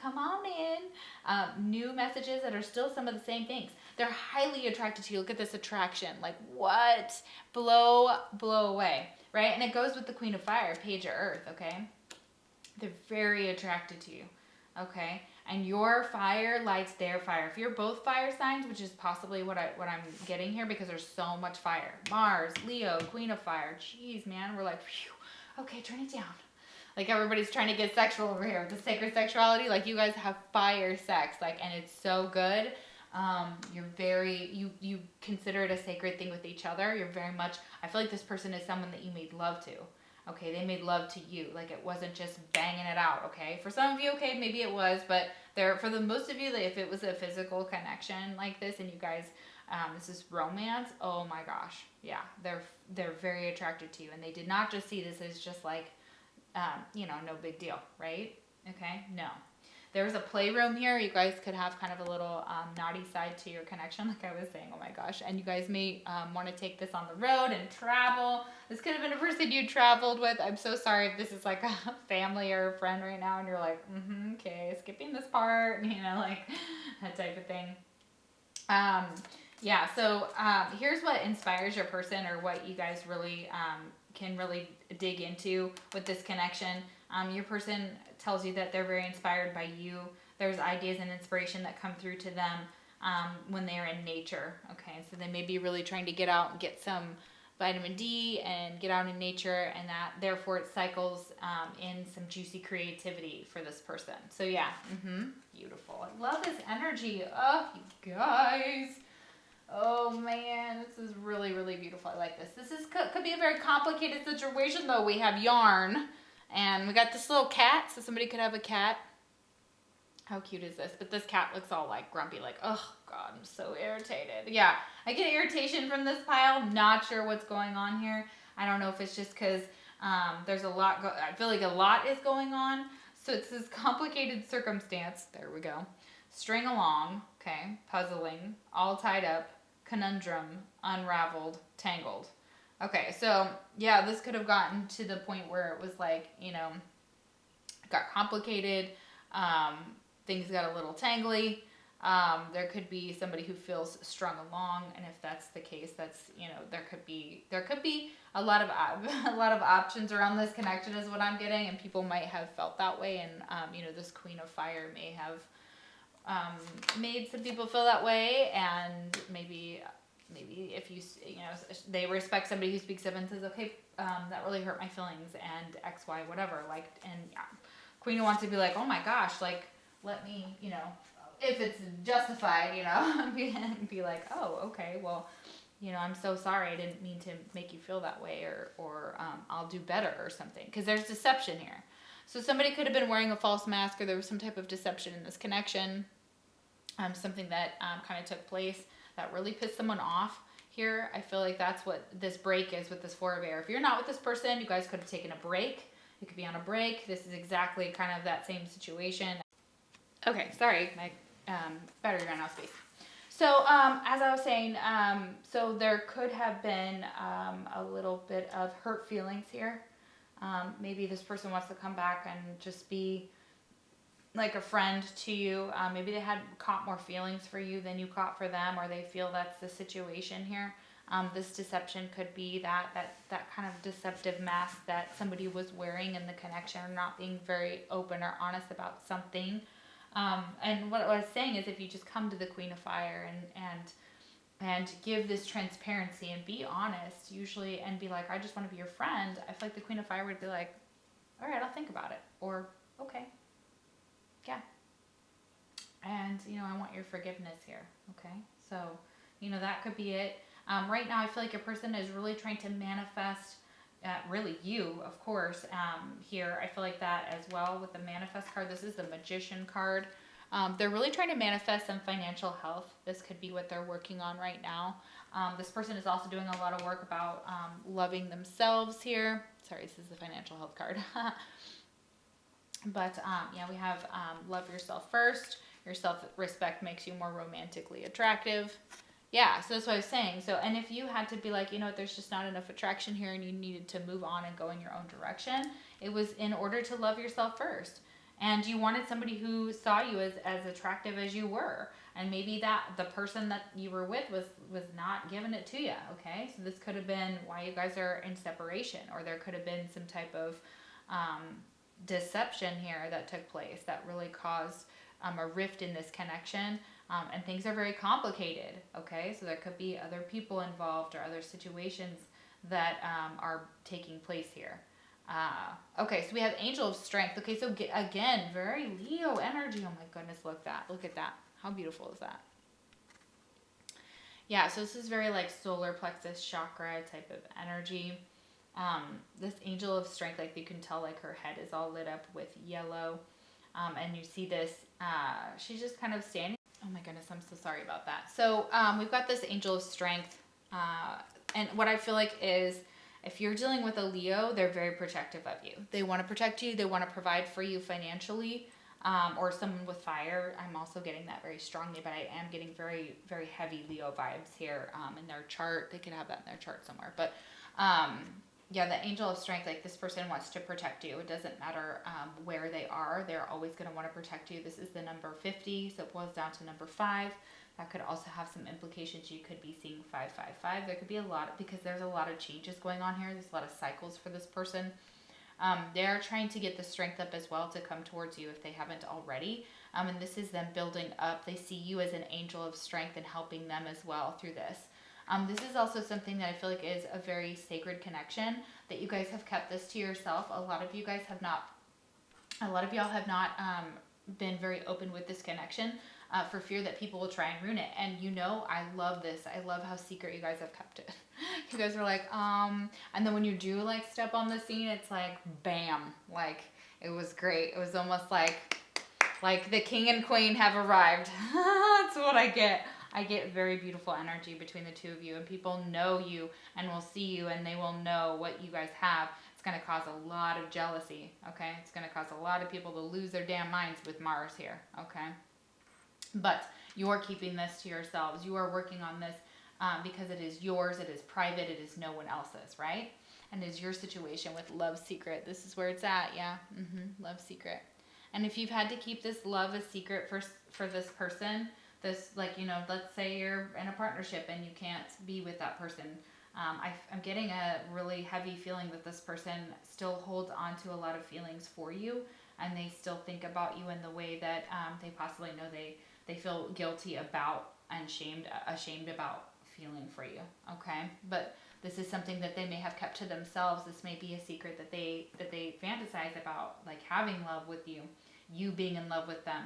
Come on in. New messages that are still some of the same things. They're highly attracted to you. Look at this attraction. Like, what? Blow away, right? And it goes with the Queen of Fire, Page of Earth, okay? They're very attracted to you, okay? And your fire lights their fire. If you're both fire signs, which is possibly what I'm getting here, because there's so much fire. Mars, Leo, Queen of Fire. Jeez, man, we're like, phew, okay, turn it down. Like everybody's trying to get sexual over here with the sacred sexuality. Like you guys have fire sex, like, and it's so good. You're very, you consider it a sacred thing with each other. You're very much, I feel like this person is someone that you made love to. Okay, they made love to you. Like it wasn't just banging it out, okay? For some of you, okay, maybe it was, but for the most of you, if it was a physical connection like this, and you guys, this is romance, oh my gosh. Yeah, they're very attracted to you, and they did not just see this as just like, no big deal, right? Okay, no. There's a playroom here. You guys could have kind of a little naughty side to your connection, like I was saying. Oh my gosh. And you guys may want to take this on the road and travel. This could have been a person you traveled with. I'm so sorry if this is like a family or a friend right now and you're like, okay, skipping this part, like that type of thing. Yeah, so here's what inspires your person, or what you guys really can really dig into with this connection. Your person tells you that they're very inspired by you. There's ideas and inspiration that come through to them when they're in nature. Okay, so they may be really trying to get out and get some vitamin D and get out in nature, and that therefore it cycles in some juicy creativity for this person. So yeah, beautiful. I love this energy. Oh, you guys. Oh man, this is really, really beautiful. I like this. This could be a very complicated situation though. We have yarn. And we got this little cat, so somebody could have a cat. How cute is this? But this cat looks all like grumpy, like, oh God, I'm so irritated. Yeah, I get irritation from this pile. Not sure what's going on here. I don't know if it's just because There's a lot, I feel like a lot is going on. So it's this complicated circumstance. There we go. String along, okay, puzzling, all tied up, conundrum, unraveled, tangled. Okay, so yeah, this could have gotten to the point where it was like, you know, got complicated, things got a little tangly. There could be somebody who feels strung along, and if that's the case, that's, you know, there could be a lot of options around this connection is what I'm getting, and people might have felt that way, and you know, this Queen of Fire may have made some people feel that way, and maybe if you know, they respect somebody who speaks up and says, okay, that really hurt my feelings, and X, Y, whatever, like, and yeah, Queen wants to be like, oh my gosh, like, let me, you know, if it's justified, you know, be like, oh, okay, well, you know, I'm so sorry, I didn't mean to make you feel that way, or I'll do better or something, because there's deception here. So somebody could have been wearing a false mask, or there was some type of deception in this connection, something that kind of took place that really pissed someone off here. I feel like that's what this break is with this Four of Air. If you're not with this person, you guys could have taken a break. You could be on a break. This is exactly kind of that same situation. Okay, sorry, my battery ran out of space. So as I was saying, so there could have been a little bit of hurt feelings here. Maybe this person wants to come back and just be like a friend to you. Maybe they had caught more feelings for you than you caught for them, or they feel that's the situation here. This deception could be that kind of deceptive mask that somebody was wearing in the connection, or not being very open or honest about something. And what I was saying is, if you just come to the Queen of Fire and give this transparency and be honest, usually, and be like, I just want to be your friend, I feel like the Queen of Fire would be like, all right, I'll think about it, or okay, yeah, and you know, I want your forgiveness here. Okay, so you know, that could be it. Right now, I feel like a person is really trying to manifest. Really you, of course, here. I feel like that as well with the manifest card. This is the Magician card. They're really trying to manifest some financial health. This could be what they're working on right now. This person is also doing a lot of work about loving themselves here. Sorry, this is the financial health card. But yeah, we have love yourself first. Your self-respect makes you more romantically attractive. Yeah, so that's what I was saying. So, and if you had to be like, you know what, there's just not enough attraction here, and you needed to move on and go in your own direction, it was in order to love yourself first. And you wanted somebody who saw you as attractive as you were. And maybe that the person that you were with was not giving it to you, okay? So this could have been why you guys are in separation, or there could have been some type of deception here that took place that really caused a rift in this connection. And things are very complicated, okay? So there could be other people involved, or other situations that are taking place here. Okay, so we have Angel of Strength. Okay, so again, very Leo energy. Oh my goodness, look at that. How beautiful is that? Yeah, so this is very like solar plexus chakra type of energy. This Angel of Strength, like you can tell, like her head is all lit up with yellow. And you see this, she's just kind of standing. Oh my goodness, I'm so sorry about that. So we've got this Angel of Strength. And what I feel like is, if you're dealing with a Leo, they're very protective of you. They want to protect you. They want to provide for you financially. Or someone with fire. I'm also getting that very strongly, but I am getting very, very heavy Leo vibes here in their chart. They could have that in their chart somewhere. But yeah, the Angel of Strength, like this person wants to protect you. It doesn't matter where they are. They're always going to want to protect you. This is the number 50, so it boils down to number 5. That could also have some implications. You could be seeing 555. There could be a lot, because there's a lot of changes going on here. There's a lot of cycles for this person. They're trying to get the strength up as well to come towards you if they haven't already. And this is them building up. They see you as an angel of strength and helping them as well through this. This is also something that I feel like is a very sacred connection, that you guys have kept this to yourself. A lot of you guys have not, been very open with this connection for fear that people will try and ruin it. And you know, I love this. I love how secret you guys have kept it. You guys are like, and then when you do like step on the scene, it's like, bam, like it was great. It was almost like the king and queen have arrived. That's what I get. I get very beautiful energy between the two of you, and people know you and will see you, and they will know what you guys have. It's going to cause a lot of jealousy, okay? It's going to cause a lot of people to lose their damn minds with Mars here, okay? But you're keeping this to yourselves. You are working on this because it is yours, it is private, it is no one else's, right? And it is your situation with love secret. This is where it's at, yeah? Love secret. And if you've had to keep this love a secret for this person, this, like, you know, let's say you're in a partnership and you can't be with that person. I'm getting a really heavy feeling that this person still holds on to a lot of feelings for you, and they still think about you in the way that they possibly know they feel guilty about and ashamed about feeling for you, okay? But this is something that they may have kept to themselves. This may be a secret that they fantasize about, like having love with you, you being in love with them.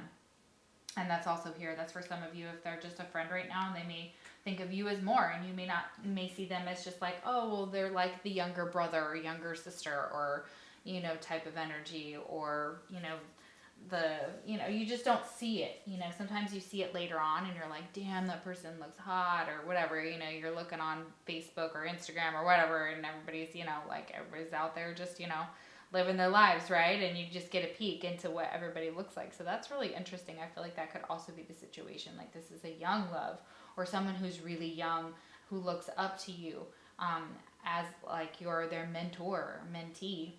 And that's also here. That's for some of you, if they're just a friend right now, and they may think of you as more, and you may see them as just like, oh, well, they're like the younger brother or younger sister, or, you know, type of energy, or, you know, you just don't see it. You know, sometimes you see it later on and you're like, damn, that person looks hot, or whatever. You know, you're looking on Facebook or Instagram or whatever, and everybody's, you know, like everybody's out there just, you know, living their lives, right? And you just get a peek into what everybody looks like. So that's really interesting. I feel like that could also be the situation. Like, this is a young love, or someone who's really young who looks up to you as like you're their mentor, mentee.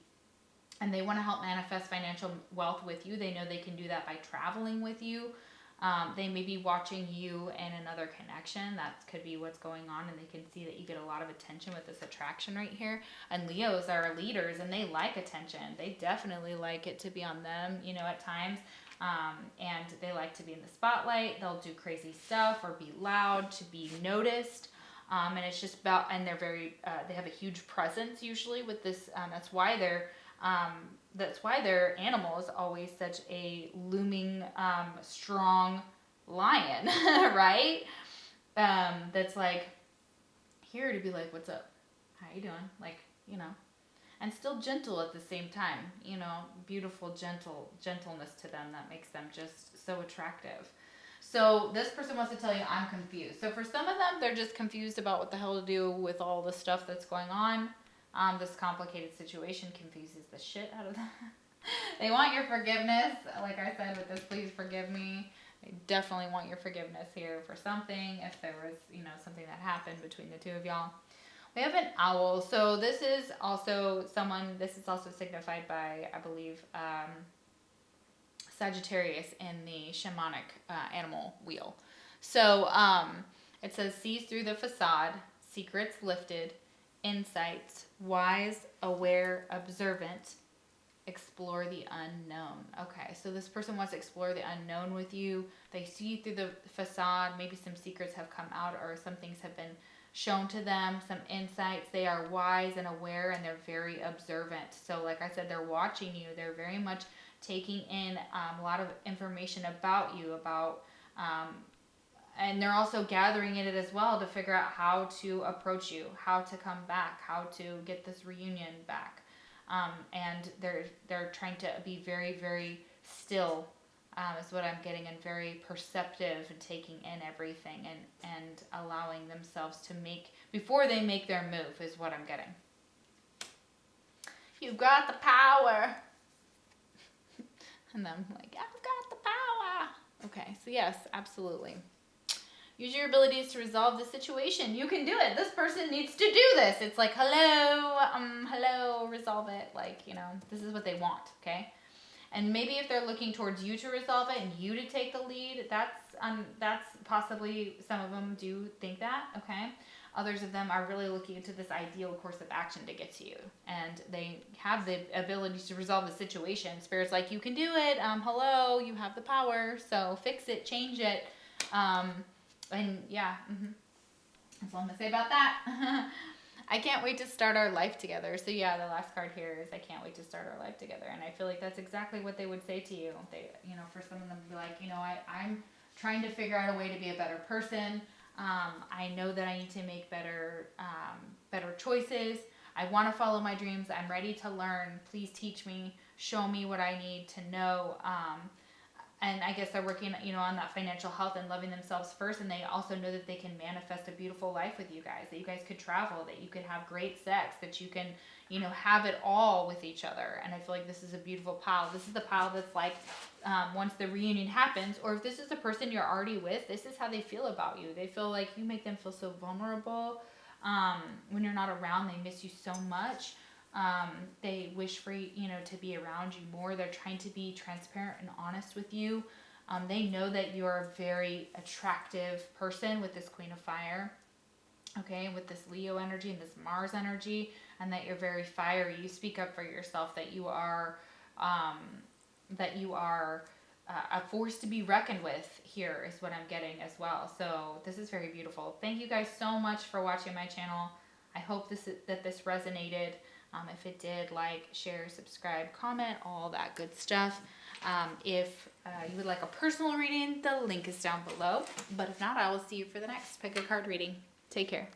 And they want to help manifest financial wealth with you. They know they can do that by traveling with you. They may be watching you in another connection. That could be what's going on, and they can see that you get a lot of attention with this attraction right here. And Leos are leaders, and they like attention. They definitely like it to be on them, you know, at times. And they like to be in the spotlight. They'll do crazy stuff or be loud to be noticed. And it's just about, and they're very, they have a huge presence usually with this. That's why their animal is always such a looming, strong lion, right? That's like here to be like, what's up? How you doing? Like, you know, and still gentle at the same time, you know, beautiful, gentleness to them that makes them just so attractive. So this person wants to tell you, I'm confused. So for some of them, they're just confused about what the hell to do with all the stuff that's going on. This complicated situation confuses the shit out of them. They want your forgiveness. Like I said with this, please forgive me. They definitely want your forgiveness here for something. If there was, you know, something that happened between the two of y'all. We have an owl. So this is also signified by, I believe, Sagittarius in the shamanic animal wheel. So it says, sees through the facade, secrets lifted, insights, wise, aware, observant, explore the unknown. Okay, so this person wants to explore the unknown with you. They see through the facade. Maybe some secrets have come out, or some things have been shown to them, some insights. They are wise and aware, and they're very observant. So like I said, they're watching you. They're very much taking in a lot of information about you, and they're also gathering in it as well to figure out how to approach you, how to come back, how to get this reunion back. And they're trying to be very, very still, is what I'm getting, and very perceptive and taking in everything, and allowing themselves to before they make their move, is what I'm getting. You've got the power. And I'm like, I've got the power. Okay, so yes, absolutely. Use your abilities to resolve the situation. You can do it. This person needs to do this. It's like, hello, resolve it. Like, you know, this is what they want, okay? And maybe if they're looking towards you to resolve it and you to take the lead, that's possibly, some of them do think that, okay? Others of them are really looking into this ideal course of action to get to you. And they have the ability to resolve the situation. Spirit's like, you can do it. Hello, you have the power. So fix it, change it. And yeah, that's all I'm going to say about that. I can't wait to start our life together. So yeah, the last card here is, I can't wait to start our life together. And I feel like that's exactly what they would say to you. They, you know, for some of them to be like, you know, I'm trying to figure out a way to be a better person. I know that I need to make better choices. I want to follow my dreams. I'm ready to learn. Please teach me, show me what I need to know. and I guess they're working, you know, on that financial health and loving themselves first. And they also know that they can manifest a beautiful life with you guys, that you guys could travel, that you could have great sex, that you can, you know, have it all with each other. And I feel like this is a beautiful pile. This is the pile that's like, once the reunion happens, or if this is the person you're already with, this is how they feel about you. They feel like you make them feel so vulnerable. When you're not around, they miss you so much. They wish for, you know, to be around you more. They're trying to be transparent and honest with you. They know that you're a very attractive person with this Queen of Fire, okay, with this Leo energy and this Mars energy, and that you're very fiery. You speak up for yourself, that you are a force to be reckoned with here is what I'm getting as well. So this is very beautiful. Thank you guys so much for watching my channel. I hope that this resonated. If it did, like, share, subscribe, comment, all that good stuff. If you would like a personal reading, the link is down below. But if not, I will see you for the next pick a card reading. Take care.